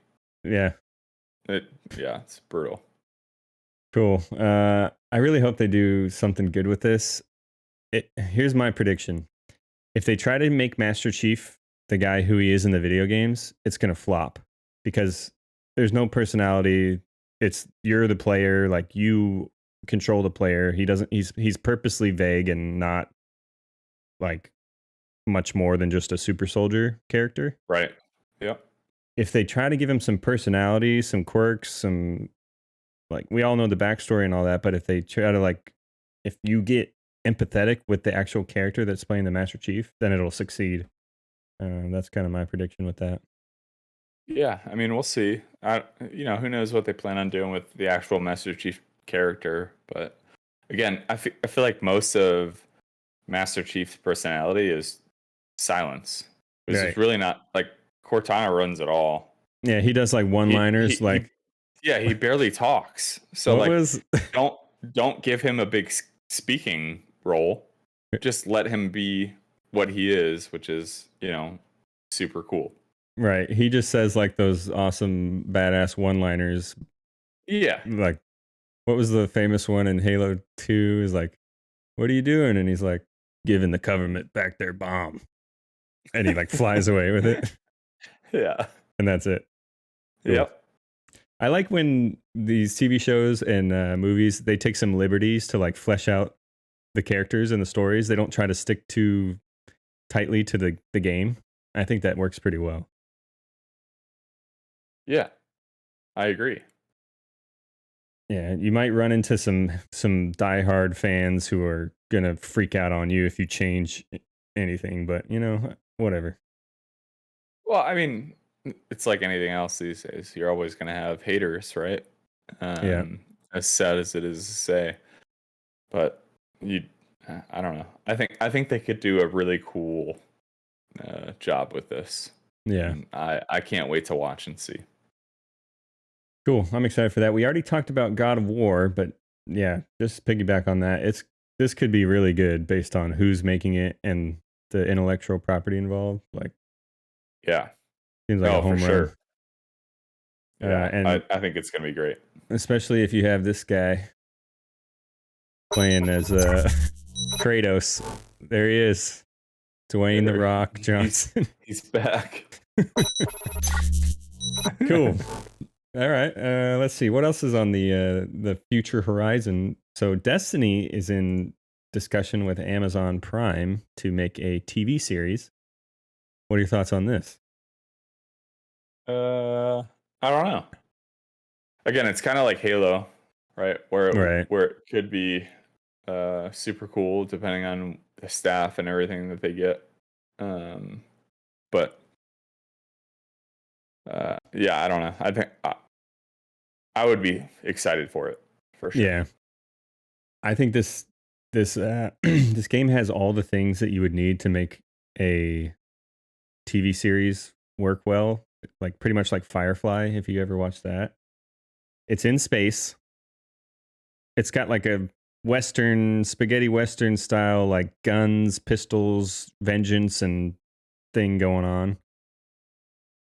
Yeah, it's brutal. Cool. I really hope they do something good with this. Here's my prediction. If they try to make Master Chief the guy who he is in the video games, it's going to flop because there's no personality. You're the player, like you control the player. He's purposely vague and not like much more than just a super soldier character. Right. Yep. If they try to give him some personality, some quirks, some, like, we all know the backstory and all that, but if they try to, if you get empathetic with the actual character that's playing the Master Chief, then it'll succeed. That's kind of my prediction with that. Yeah, I mean, we'll see. Who knows what they plan on doing with the actual Master Chief character? But again, I feel like most of Master Chief's personality is silence. It's just really not like Cortana runs it all. Yeah, he does like one-liners, he barely talks. So don't give him a big speaking role. Just let him be what he is, which is, super cool. Right. He just says like those awesome badass one-liners. Yeah. Like, what was the famous one in Halo 2 is like, what are you doing? And he's like, giving the government back their bomb. And he like flies away with it. Yeah. And that's it. Cool. Yep. I like when these TV shows and movies, they take some liberties to like flesh out the characters and the stories. They don't try to stick too tightly to the game. I think that works pretty well. Yeah, I agree. Yeah, you might run into some diehard fans who are gonna freak out on you if you change anything, but whatever. Well, I mean, it's like anything else these days. You're always gonna have haters, right? Yeah. As sad as it is to say. but I don't know. I think they could do a really cool job with this. Yeah. And I can't wait to watch and see. Cool. I'm excited for that. We already talked about God of War, but yeah, just piggyback on that. This could be really good based on who's making it and the intellectual property involved. Like, yeah, seems like a home for run. sure. Yeah, and I think it's gonna be great. especially if you have this guy playing as Kratos. There he is, Dwayne the Rock Johnson. He's back. Cool. All right. Let's see what else is on the future horizon. So Destiny is in discussion with Amazon Prime to make a TV series. What are your thoughts on this? I don't know. Again, it's kind of like Halo, right? Where it could be super cool depending on the staff and everything that they get. But yeah, I don't know. I think I would be excited for it for sure. Yeah, I think this this game has all the things that you would need to make a TV series work well. Like pretty much like Firefly, if you ever watched that. It's in space. It's got like a spaghetti Western style, like guns, pistols, vengeance, and thing going on.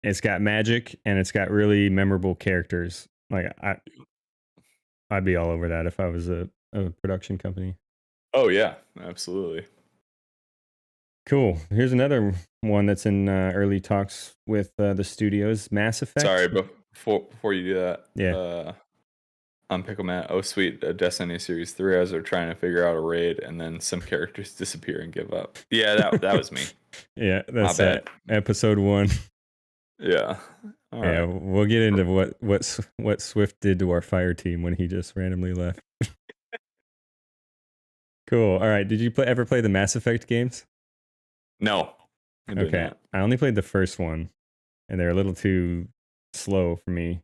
It's got magic and it's got really memorable characters. Like I'd be all over that if I was a production company. Oh yeah, absolutely. Cool. Here's another one that's in early talks with the studios. Mass Effect. Sorry, but before you do that, yeah. On Picklemat, oh sweet, Destiny Series 3, as they're trying to figure out a raid, and then some characters disappear and give up. Yeah, that was me. Yeah, that's episode 1. Yeah. All right. We'll get into what Swift did to our fire team when he just randomly left. Cool. All right. Did you ever play the Mass Effect games? No. Okay. I only played the first one, and they're a little too slow for me.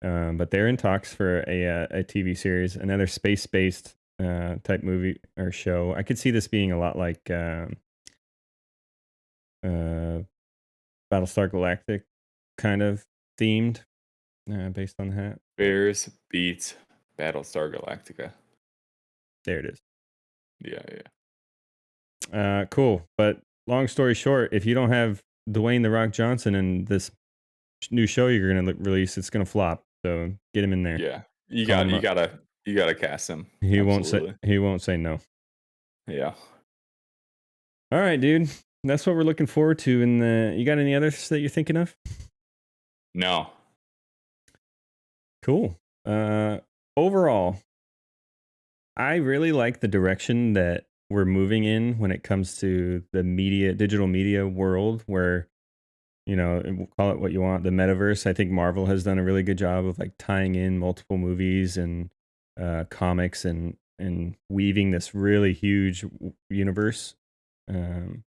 But they're in talks for a TV series, another space-based type movie or show. I could see this being a lot like Battlestar Galactic kind of themed, based on that. Bears beats Battlestar Galactica. There it is. Yeah. Cool. But long story short, if you don't have Dwayne the Rock Johnson in this new show you're going to release, it's going to flop. So get him in there. Yeah, you gotta cast him. He won't say no. Yeah. All right, dude. That's what we're looking forward to. And you got any others that you're thinking of? No. Cool. Overall, I really like the direction that we're moving in when it comes to the digital media world, where, call it what you want, the metaverse. I think Marvel has done a really good job of like tying in multiple movies and comics and weaving this really huge universe. I'm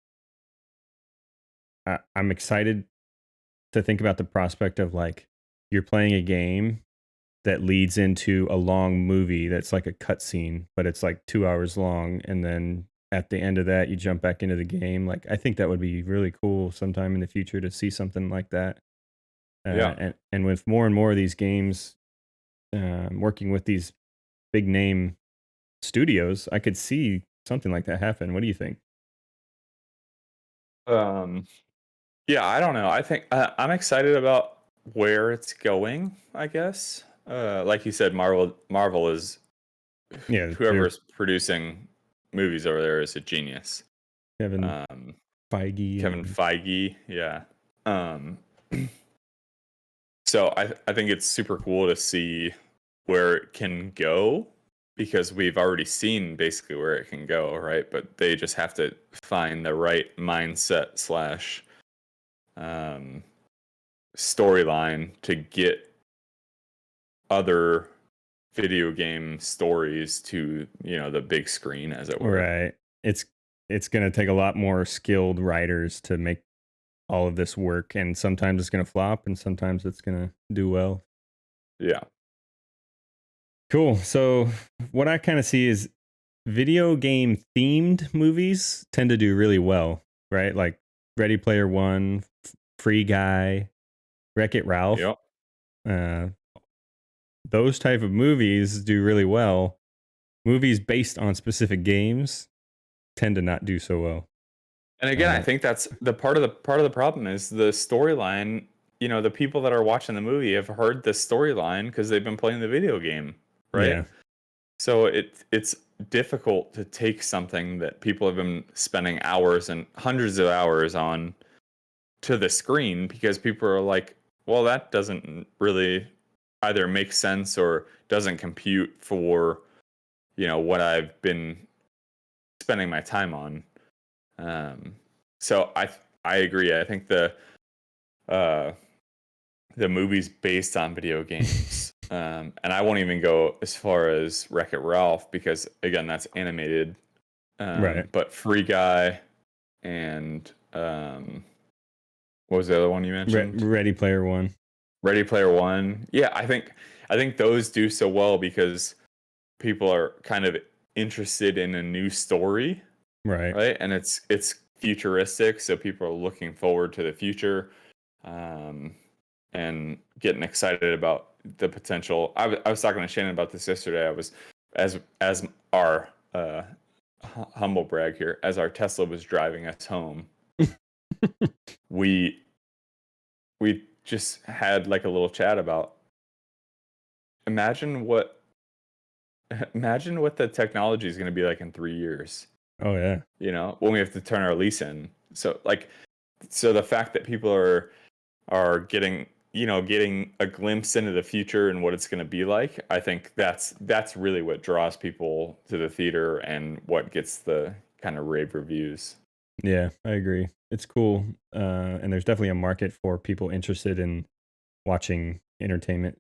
excited to think about the prospect of like you're playing a game that leads into a long movie that's like a cutscene, but it's like 2 hours long, and then at the end of that you jump back into the game. Like I think that would be really cool sometime in the future to see something like that. And with more and more of these games working with these big name studios, I could see something like that happen. What do you think? Yeah, I don't know. I think I'm excited about where it's going, I guess. Like you said, Marvel is whoever's producing movies over there is a genius. Kevin Feige, yeah. So I think it's super cool to see where it can go, because we've already seen basically where it can go, right? But they just have to find the right mindset / storyline to get other video game stories to the big screen, as it were. Right. It's going to take a lot more skilled writers to make all of this work, and sometimes it's going to flop and sometimes it's going to do well. Yeah. Cool. So what I kind of see is video game themed movies tend to do really well, right? Like Ready Player One, Free Guy, Wreck-It Ralph. Yep. Those type of movies do really well. Movies based on specific games tend to not do so well. And again, I think that's the part of the problem is the storyline. You know, the people that are watching the movie have heard the storyline because they've been playing the video game, right? Yeah. So it's difficult to take something that people have been spending hours and hundreds of hours on to the screen because people are like, well, that doesn't really either make sense or doesn't compute for, you know, what I've been spending my time on. So I agree. I think the movies based on video games, and I won't even go as far as Wreck-It Ralph because again that's animated. Right. But Free Guy and what was the other one you mentioned? Ready Player One. Ready Player One. Yeah, I think those do so well because people are kind of interested in a new story. Right. And it's futuristic, so people are looking forward to the future, and getting excited about the potential. I was talking to Shannon about this yesterday. I was as our humble brag here, as our Tesla was driving us home, we just had like a little chat about imagine what the technology is going to be like in 3 years. Oh yeah. You know, when we have to turn our lease in. So the fact that people are getting a glimpse into the future and what it's going to be like, I think that's really what draws people to the theater and what gets the kind of rave reviews. Yeah, I agree. It's cool. And there's definitely a market for people interested in watching entertainment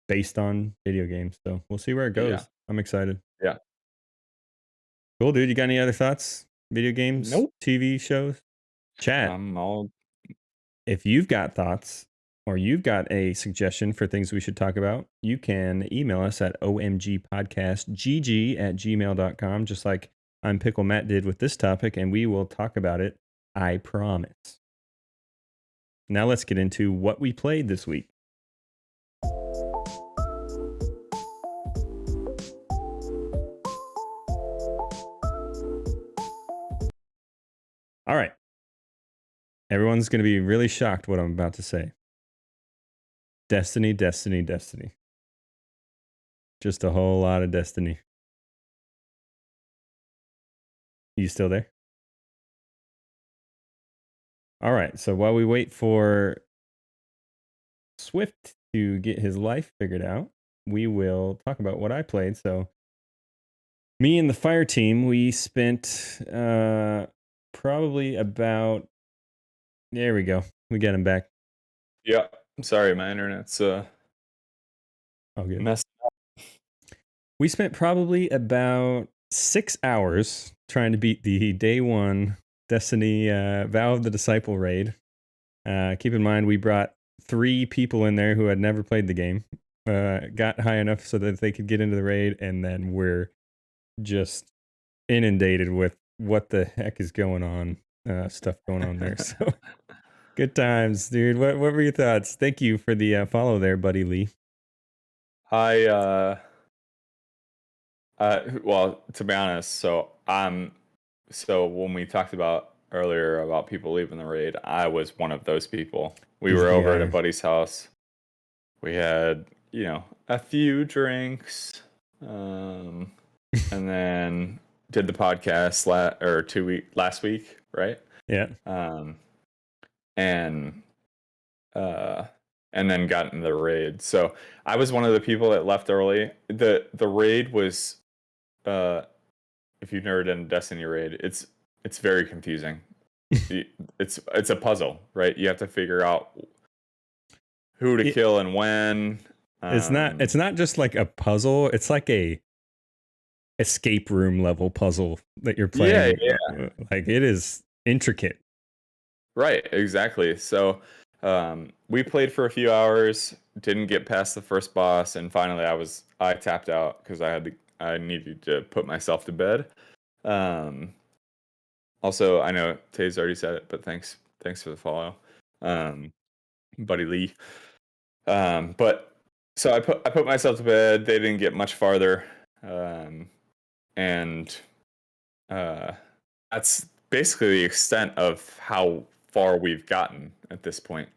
based on video games. So we'll see where it goes. Yeah. I'm excited. Yeah. Cool, dude. You got any other thoughts? Video games? Nope. TV shows? Chat. All If you've got thoughts or you've got a suggestion for things we should talk about, you can email us at OMGpodcastGG@gmail.com, just like I'm Pickle Matt did with this topic, and we will talk about it. I promise. Now let's get into what we played this week. All right. Everyone's going to be really shocked what I'm about to say. Destiny, Destiny, Destiny. Just a whole lot of Destiny. You still there? All right. So while we wait for Swift to get his life figured out, we will talk about what I played. So me and the fire team, we spent probably about... There we go. We got him back. Yeah. I'm sorry, my internet's all good. messed up. We spent probably about 6 hours trying to beat the day one Destiny Vow of the Disciple raid. Keep in mind, we brought 3 people in there who had never played the game, got high enough so that they could get into the raid, and then we're just inundated with what the heck is going on, stuff going on there. So good times, dude. What were your thoughts? Thank you for the follow there, Buddy Lee. Well, to be honest, so when we talked about earlier about people leaving the raid, I was one of those people. We were over at a buddy's house. We had, a few drinks, and then did the podcast last week, right? Yeah. And then got into the raid. So I was one of the people that left early. The raid was, if you've never done a Destiny raid, it's very confusing. It's a puzzle, right? You have to figure out who to kill and when. It's not just like a puzzle. It's like a escape room level puzzle that you're playing. Yeah. Like it is intricate. Right, exactly. So we played for a few hours, didn't get past the first boss, and finally I tapped out because I I needed to put myself to bed. Also, I know Tay's already said it, but thanks for the follow, Buddy Lee. But so I put myself to bed. They didn't get much farther, and that's basically the extent of how far we've gotten at this point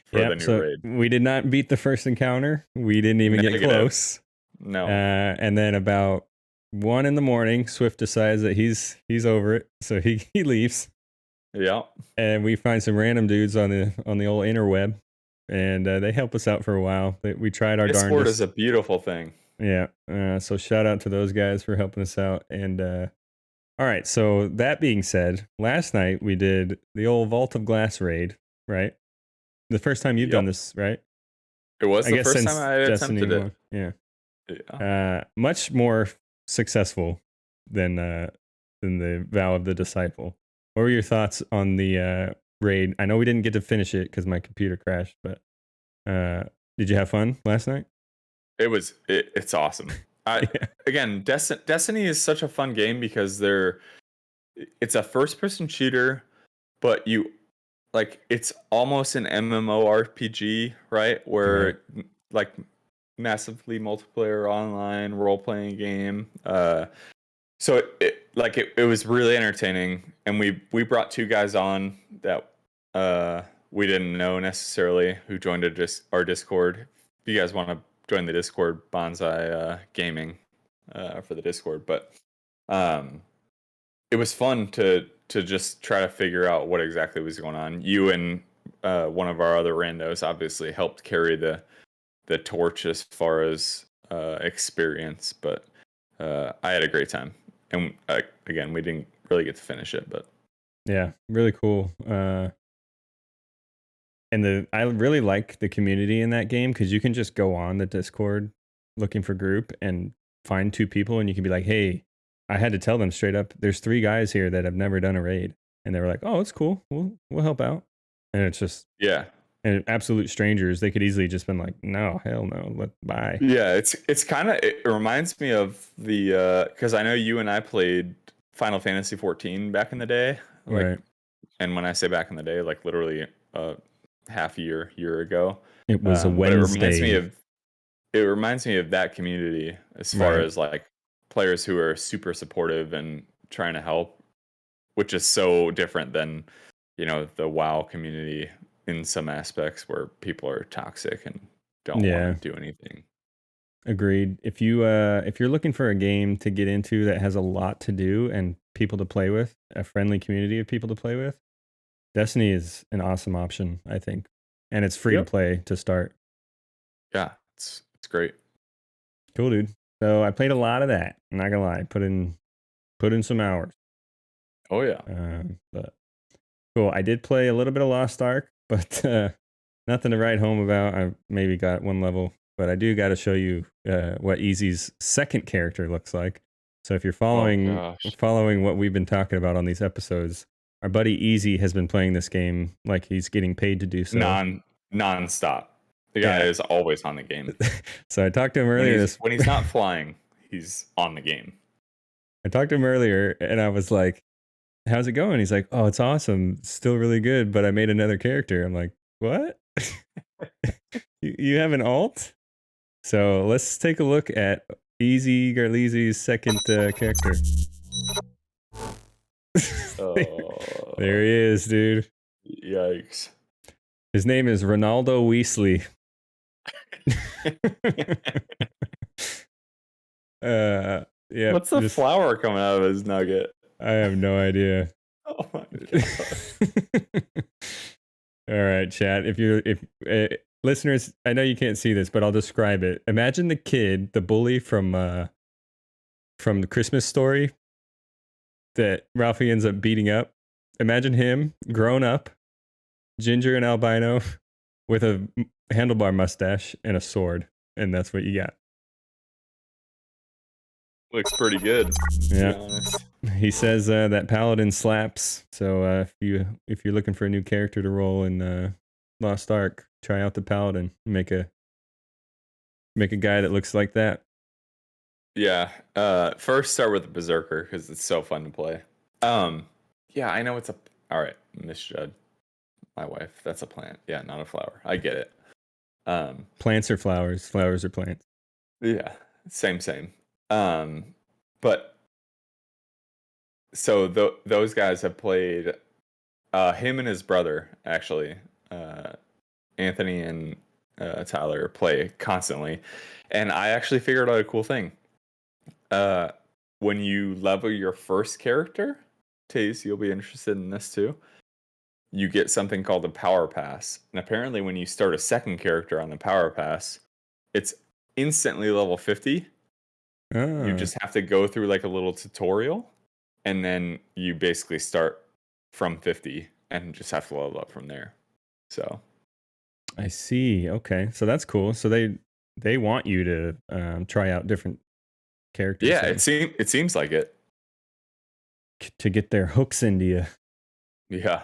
for the new raid. We did not beat the first encounter. We didn't even get close. No. And then about 1 a.m, Swift decides that he's over it, so he leaves. Yeah. And we find some random dudes on the old interweb, and they help us out for a while. We tried our darndest. Discord is a beautiful thing. Yeah. So shout out to those guys for helping us out. And all right. So that being said, last night we did the old Vault of Glass raid, right? The first time you've done this, right? It was the first time I attempted it. Yeah. Much more successful than the Vow of the Disciple. What were your thoughts on the raid? I know we didn't get to finish it because my computer crashed, but did you have fun last night? It's awesome. Again, Destiny is such a fun game because it's a first-person shooter, but it's almost an MMORPG, right? Where like massively multiplayer online role-playing game. So it was really entertaining, and we brought 2 guys on that we didn't know necessarily who joined our Discord. If you guys want to join the Discord, Bonsai Gaming for the Discord, but it was fun to just try to figure out what exactly was going on. You and one of our other randos obviously helped carry the torch as far as experience, but I had a great time. And again, we didn't really get to finish it, but yeah, really cool. And I really like the community in that game because you can just go on the Discord looking for group and find 2 people, and you can be like, hey, I had to tell them straight up, there's 3 guys here that have never done a raid, and they were like, oh, it's cool, we'll help out. And it's just and absolute strangers. They could easily just been like, no, hell no, bye. Yeah, it's kind of, it reminds me of the because I know you and I played Final Fantasy 14 back in the day, right? And when I say back in the day, like literally half a year ago. It was a Wednesday. It reminds me of that community as far as like players who are super supportive and trying to help, which is so different than the WoW community in some aspects where people are toxic and don't want to do anything. Agreed. If you're looking for a game to get into that has a lot to do and people to play with, a friendly community of people to play with, Destiny is an awesome option, I think. And it's free to play to start. Yeah, it's great. Cool, dude. So I played a lot of that. I'm not gonna lie, put in some hours. Oh yeah. But cool. I did play a little bit of Lost Ark, but nothing to write home about. I maybe got 1 level, but I do got to show you what Easy's second character looks like. So if you're following what we've been talking about on these episodes, our buddy Easy has been playing this game like he's getting paid to do so. Non-stop. The guy is always on the game. So I talked to him earlier. When he's not flying, he's on the game. I talked to him earlier, and I was like, how's it going? He's like, oh, it's awesome. It's still really good, but I made another character. I'm like, what? You have an alt? So let's take a look at Easy Garleezy's second character. There he is, dude. Yikes. His name is Ronaldo Weasley. Yeah. What's the flower coming out of his nugget? I have no idea. Oh my god. All right, chat. If listeners, I know you can't see this, but I'll describe it. Imagine the kid, the bully from the Christmas Story that Ralphie ends up beating up. Imagine him grown up, ginger and albino, with a handlebar mustache and a sword, and that's what you got. Looks pretty good. Yeah. He says that Paladin slaps. So if you're looking for a new character to roll in Lost Ark, try out the Paladin. Make a guy that looks like that. Yeah. First start with the Berserker because it's so fun to play. Yeah, I know it's a. All right, Miss Judd, my wife. That's a plant. Yeah, not a flower. I get it. Plants or flowers? Flowers or plants? Yeah, same. But so those guys have played. Him and his brother actually, Anthony and Tyler play constantly, and I actually figured out a cool thing. When you level your first character, Taze, you'll be interested in this too. You get something called a power pass. And apparently when you start a second character on the power pass, it's instantly level 50. You just have to go through like a little tutorial and then you basically start from 50 and just have to level up from there. So I see. Okay, so that's cool. So they want you to try out different characters. Yeah, it seems like it. To get their hooks into you. Yeah.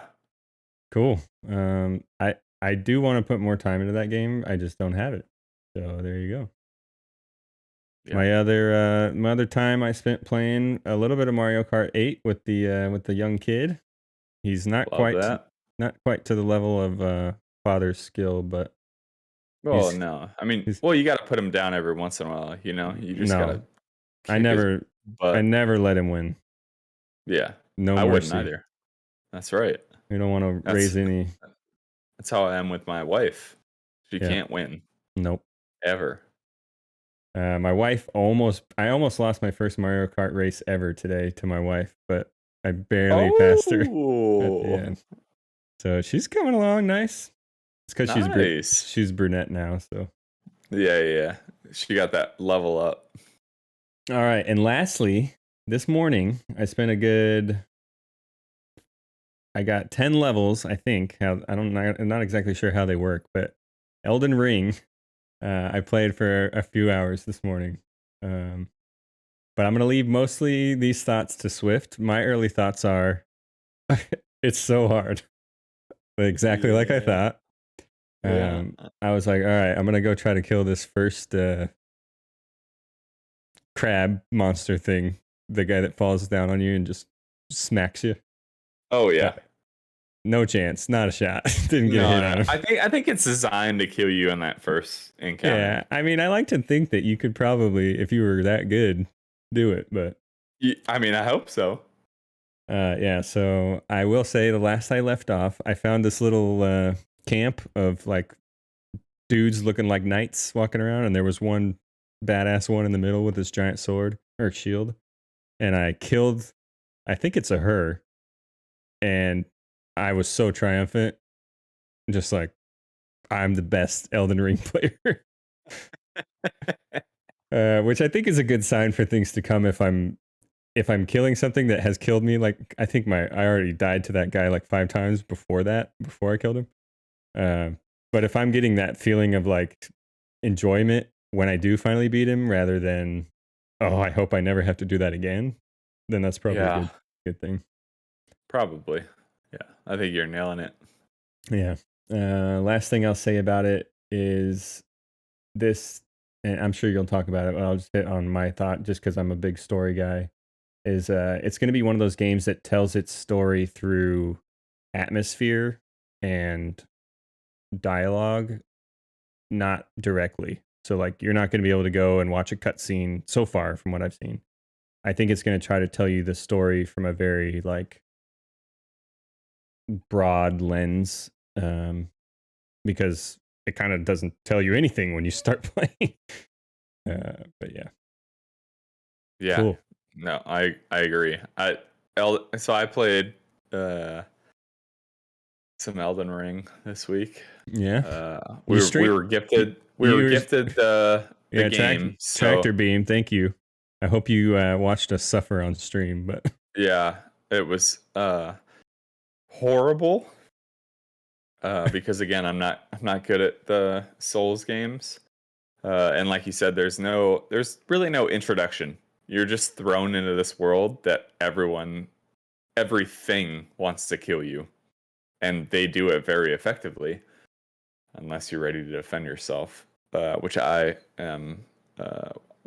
Cool. I do want to put more time into that game. I just don't have it. So there you go. Yeah. My other time I spent playing a little bit of Mario Kart 8 with the young kid. He's not Love that. not quite to the level of father's skill, but Well, no. I mean, well, you got to put him down every once in a while, you know? You just got to I never let him win. Yeah. No I mercy. wouldn't either. That's right. We don't want to raise any. That's how I am with my wife. She can't win. Nope. Ever. My wife I almost lost my first Mario Kart race ever today to my wife, but I barely passed her at the end. So she's coming along nice. It's because she's brunette now, so. Yeah. She got that level up. All right, and lastly, this morning I spent I got 10 levels, I think. I'm not exactly sure how they work, but Elden Ring, I played for a few hours this morning. But I'm going to leave mostly these thoughts to Swift. My early thoughts are, it's so hard. Exactly like I thought. I was like, all right, I'm going to go try to kill this first crab monster thing. The guy that falls down on you and just smacks you. Oh, yeah. No chance. Not a shot. Didn't get a hit on him. I think it's designed to kill you in that first encounter. Yeah. I mean, I like to think that you could probably, if you were that good, do it. But I mean, I hope so. Yeah. So I will say the last I left off, I found this little camp of like dudes looking like knights walking around. And there was one badass one in the middle with this giant sword or shield. And I killed, I think it's a her. And I was so triumphant, just like, I'm the best Elden Ring player. Which I think is a good sign for things to come if I'm killing something that has killed me. Like, I think I already died to that guy like 5 times before I killed him. But if I'm getting that feeling of like enjoyment when I do finally beat him rather than, oh, I hope I never have to do that again, then that's probably a good thing. Probably. Yeah, I think you're nailing it. Yeah. Last thing I'll say about it is this, and I'm sure you'll talk about it, but I'll just hit on my thought just because I'm a big story guy, is it's going to be one of those games that tells its story through atmosphere and dialogue, not directly. So like you're not going to be able to go and watch a cutscene so far from what I've seen. I think it's going to try to tell you the story from a very like broad lens, because it kind of doesn't tell you anything when you start playing. But yeah, cool. No, I agree. So I played some Elden Ring this week. Yeah, we were gifted the game. Tractor Beam. Thank you. I hope you watched us suffer on stream, but yeah, it was horrible. Because again, I'm not good at the Souls games, and like you said, there's really no introduction. You're just thrown into this world that everything wants to kill you, and they do it very effectively, unless you're ready to defend yourself, which I am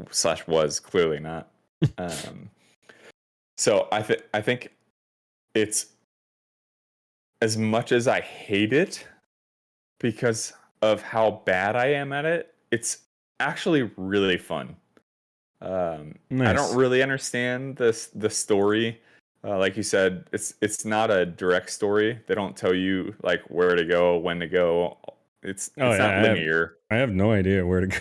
slash was clearly not. So I think it's, as much as I hate it because of how bad I am at it, it's actually really fun. I don't Nice. really understand the story. Like you said, it's not a direct story. They don't tell you like where to go, when to go. It's Oh not yeah, linear. I have no idea where to go.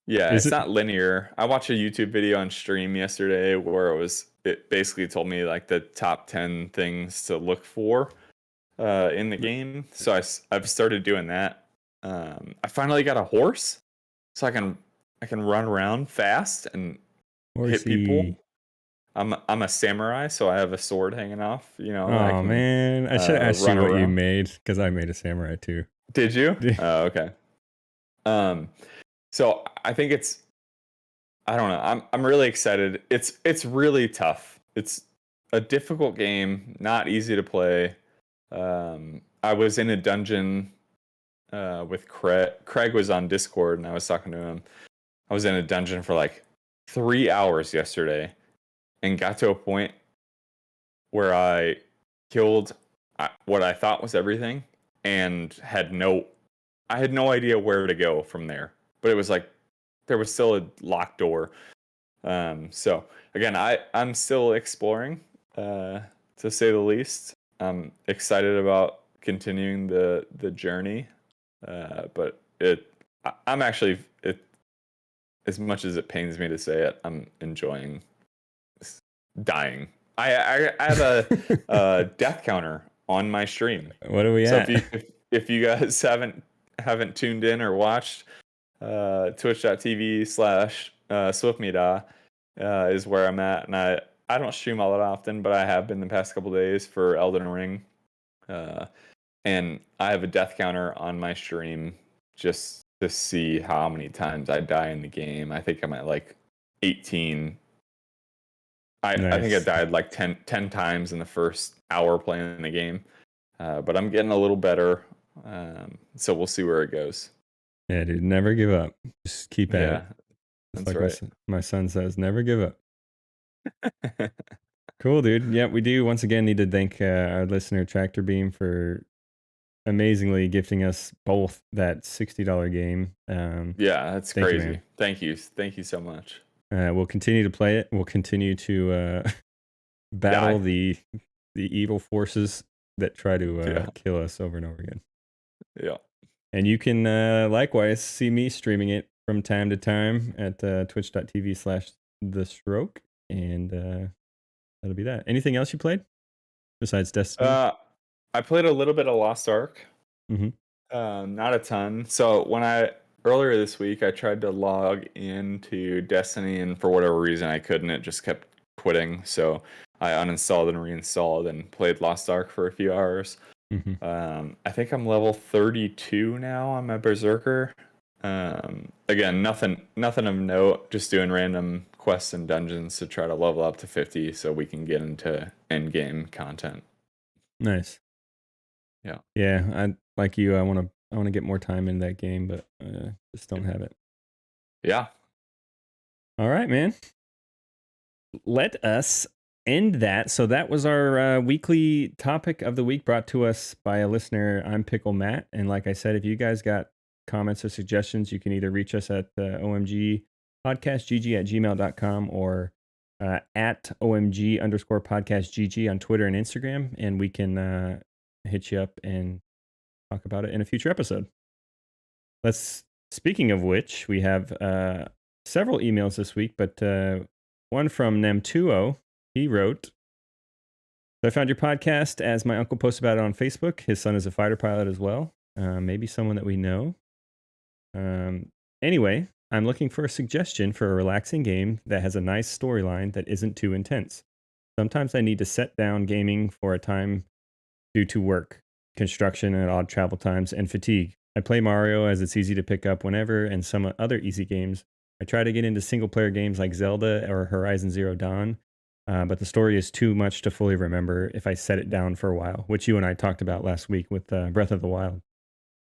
Yeah, Is it's it? not linear. I watched a YouTube video on stream yesterday where it basically told me like the top 10 things to look for in the game. So I've started doing that. I finally got a horse, so I can run around fast and hit people. Horsey. I'm a samurai, so I have a sword hanging off. That I Oh can man, I should ask run you what you around. made because I made a samurai too. Did you? Oh, okay. So I think I don't know. I'm really excited. It's really tough. It's a difficult game, not easy to play. I was in a dungeon with Craig. Craig was on Discord, and I was talking to him. I was in a dungeon for like 3 hours yesterday, and got to a point where I killed what I thought was everything, and I had no idea where to go from there. But it was like there was still a locked door. So again, I'm still exploring, to say the least. I'm excited about continuing the journey, but I'm actually it as much as it pains me to say it, I'm enjoying dying. I have a death counter on my stream. What are we So at? if you guys haven't tuned in or watched, twitch.tv/Swiftmida is where I'm at, and I don't stream all that often, but I have been the past couple days for Elden Ring, and I have a death counter on my stream just to see how many times I die in the game. I think I'm at like 18. I think I Nice. died like 10 times in the first hour playing the game, but I'm getting a little better, so we'll see where it goes. Yeah, dude, never give up. Just keep at it. Yeah, It's that's like right. my son says, never give up. Cool, dude. Yeah, we do once again need to thank our listener Tractor Beam for amazingly gifting us both that $60 game. Yeah, that's Thank you, crazy. man. Thank you so much. We'll continue to play it. We'll continue to battle Die. the evil forces that try to Yeah, kill us over and over again. yeah. And you can likewise see me streaming it from time to time at twitch.tv/theStroke. And that'll be that. Anything else you played besides Destiny? I played a little bit of Lost Ark. Mm-hmm. Not a ton. So earlier this week, I tried to log into Destiny, and for whatever reason, I couldn't. It just kept quitting. So I uninstalled and reinstalled and played Lost Ark for a few hours. Mm-hmm. I think I'm level 32 now on my Berserker. Again, nothing of note. Just doing random quests and dungeons to try to level up to 50 so we can get into end game content. Nice. Yeah. Yeah, I like you. I want to get more time in that game, but just don't have it. Yeah. All right, man. Let us end that. So that was our weekly topic of the week, brought to us by a listener. I'm Pickle Matt, and like I said, if you guys got comments or suggestions, you can either reach us at OMGpodcastGG@gmail.com or at OMG_podcastGG on Twitter and Instagram, and we can hit you up and talk about it in a future episode. Speaking of which, we have several emails this week, but one from Nem2O. He wrote, I found your podcast as my uncle posted about it on Facebook. His son is a fighter pilot as well. Maybe someone that we know. Anyway, I'm looking for a suggestion for a relaxing game that has a nice storyline that isn't too intense. Sometimes I need to set down gaming for a time due to work, construction, and odd travel times, and fatigue. I play Mario as it's easy to pick up whenever, and some other easy games. I try to get into single-player games like Zelda or Horizon Zero Dawn, but the story is too much to fully remember if I set it down for a while, which you and I talked about last week with Breath of the Wild.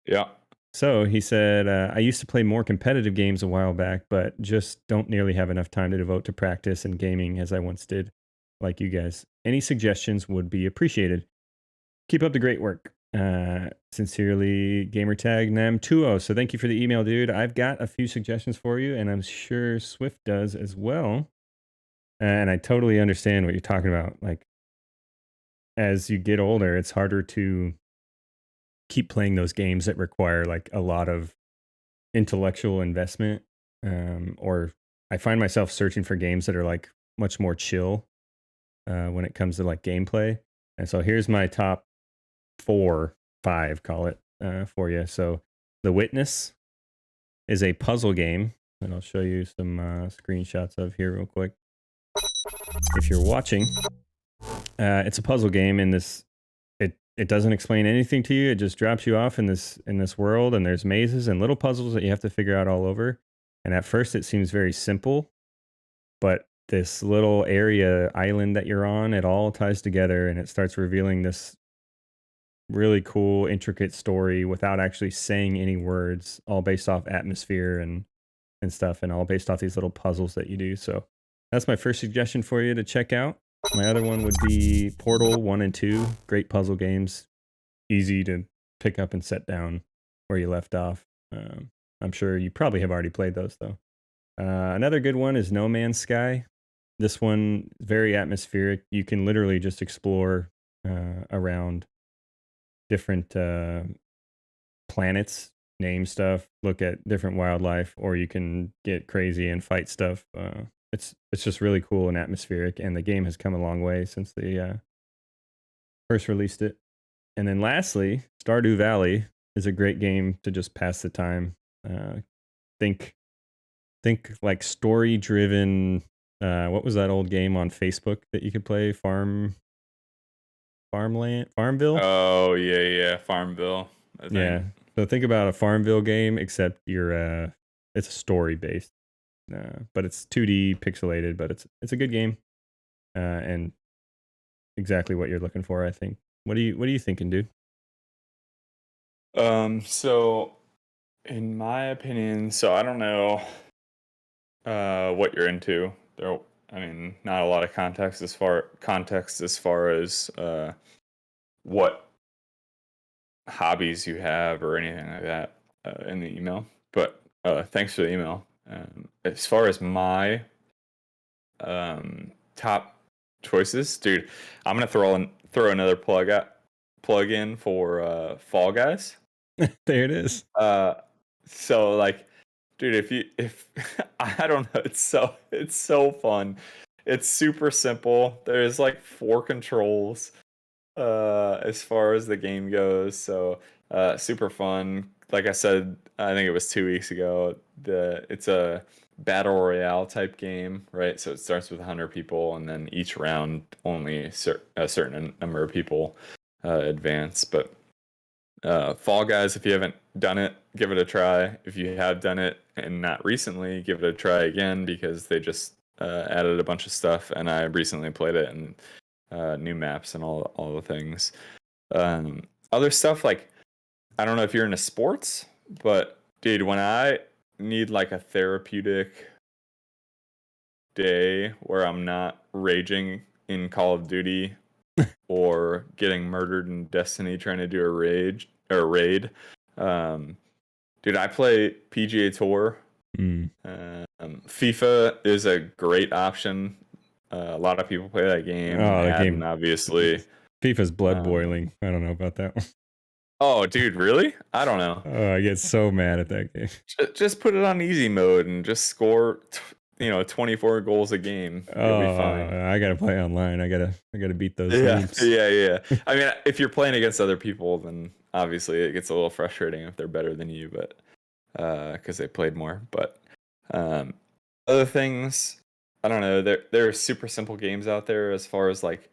Yeah. So he said, I used to play more competitive games a while back, but just don't nearly have enough time to devote to practice and gaming as I once did, like you guys. Any suggestions would be appreciated. Keep up the great work. Sincerely, gamertag Nam20. So thank you for the email, dude. I've got a few suggestions for you, and I'm sure Swift does as well. And I totally understand what you're talking about. Like, as you get older, it's harder to keep playing those games that require like a lot of intellectual investment. Or I find myself searching for games that are like much more chill when it comes to like gameplay. And so here's my top 5, call it, for you. So The Witness is a puzzle game that I'll show you some screenshots of here real quick. If you're watching, it's a puzzle game in this. It doesn't explain anything to you. It just drops you off in this world, and there's mazes and little puzzles that you have to figure out all over. And at first, it seems very simple, but this little area island that you're on, it all ties together, and it starts revealing this really cool, intricate story without actually saying any words, all based off atmosphere and stuff, and all based off these little puzzles that you do. So that's my first suggestion for you to check out. My other one would be Portal 1 and 2. Great puzzle games. Easy to pick up and set down where you left off. I'm sure you probably have already played those, though. Another good one is No Man's Sky. This one, very atmospheric. You can literally just explore around different planets, name stuff, look at different wildlife, or you can get crazy and fight stuff. It's just really cool and atmospheric, and the game has come a long way since they first released it. And then lastly, Stardew Valley is a great game to just pass the time. Think like story driven. What was that old game on Facebook that you could play? Farmville. Oh yeah, Farmville. I think. Yeah. So think about a Farmville game, except it's story based, but it's 2D pixelated, but it's a good game, and exactly what you're looking for, I think. What are you thinking, dude? So in my opinion, so I don't know what you're into. There, I mean, not a lot of context as far as what hobbies you have or anything like that in the email. But thanks for the email. As far as my top choices, dude, I'm gonna throw another plug in for Fall Guys. There it is. So like, dude, if I don't know, it's so fun. It's super simple. There's like 4 controls as far as the game goes. So super fun. Like I said, I think it was 2 weeks ago. It's a battle royale type game, right? So it starts with 100 people, and then each round only a certain number of people advance. But Fall Guys, if you haven't done it, give it a try. If you have done it and not recently, give it a try again, because they just added a bunch of stuff, and I recently played it, and new maps and all the things. Other stuff, like, I don't know if you're into sports, but dude, when I need like a therapeutic day where I'm not raging in Call of Duty or getting murdered in Destiny trying to do a raid, dude, I play PGA Tour. FIFA is a great option. A lot of people play that game. Oh, that game, obviously. FIFA's blood boiling. I don't know about that one. Oh, dude, really? I don't know. Oh, I get so mad at that game. Just put it on easy mode and just score, 24 goals a game. You'll be fine. I gotta play online. I gotta beat those games. teams. Yeah. I mean, if you're playing against other people, then obviously it gets a little frustrating if they're better than you, but because they played more. But other things, I don't know. There are super simple games out there. As far as like,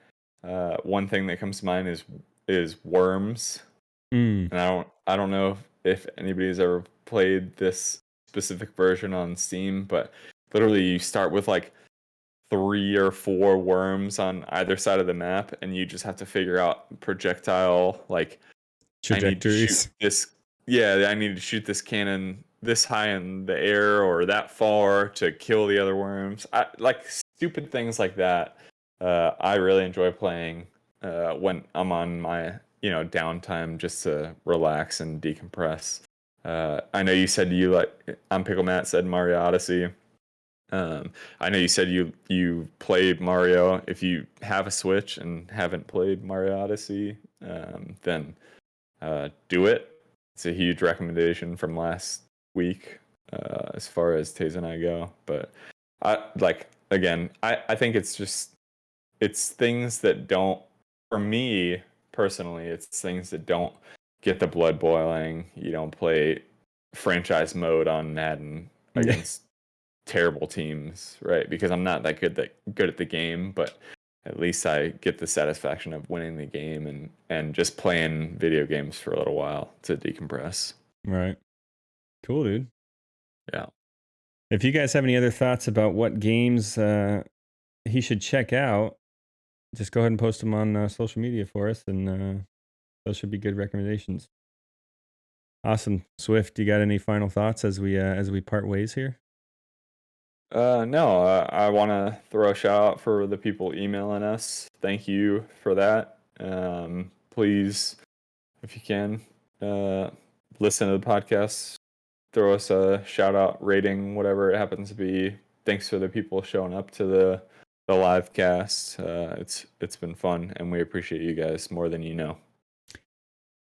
one thing that comes to mind is Worms. And I don't know if anybody's ever played this specific version on Steam, but literally you start with like 3 or 4 worms on either side of the map, and you just have to figure out projectile like trajectories. yeah, I need to shoot this cannon this high in the air or that far to kill the other worms. Like stupid things like that. I really enjoy playing when I'm on my downtime just to relax and decompress. I know you said you like. I'm Pickle Matt said Mario Odyssey. I know you said you played Mario. If you have a Switch and haven't played Mario Odyssey, then do it. It's a huge recommendation from last week as far as Taze and I go. But I think it's things that don't, for me personally, it's things that don't get the blood boiling. You don't play franchise mode on Madden against terrible teams, right? Because I'm not that good at the game, but at least I get the satisfaction of winning the game and just playing video games for a little while to decompress. Right. Cool, dude. Yeah. If you guys have any other thoughts about what games he should check out, just go ahead and post them on social media for us, and those should be good recommendations. Awesome. Swift, you got any final thoughts as we part ways here? No, I want to throw a shout out for the people emailing us. Thank you for that. Please, if you can, listen to the podcast. Throw us a shout out, rating, whatever it happens to be. Thanks for the people showing up to the live cast. It's been fun, and we appreciate you guys more than you know.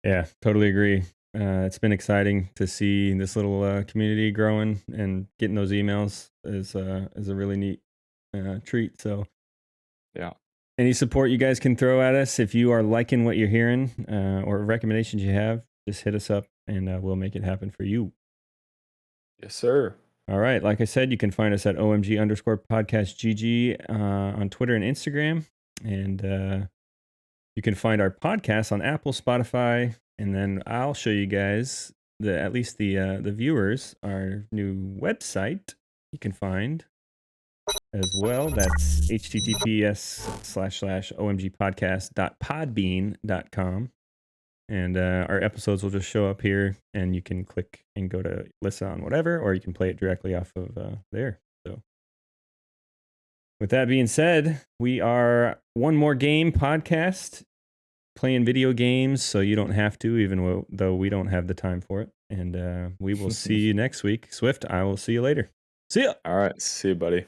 Yeah, totally agree. It's been exciting to see this little community growing, and getting those emails is a really neat treat. So, yeah, any support you guys can throw at us, if you are liking what you're hearing or recommendations you have, just hit us up, and we'll make it happen for you. Yes, sir. All right. Like I said, you can find us at OMG_podcastGG on Twitter and Instagram. And you can find our podcast on Apple, Spotify. And then I'll show you guys, at least the viewers, our new website you can find as well. That's https://omgpodcast.podbean.com. And our episodes will just show up here, and you can click and go to listen on whatever, or you can play it directly off of there. So, with that being said, we are One More Game podcast, playing video games so you don't have to, even though we don't have the time for it. And we will see you next week. Swift, I will see you later. See ya. All right. See you, buddy.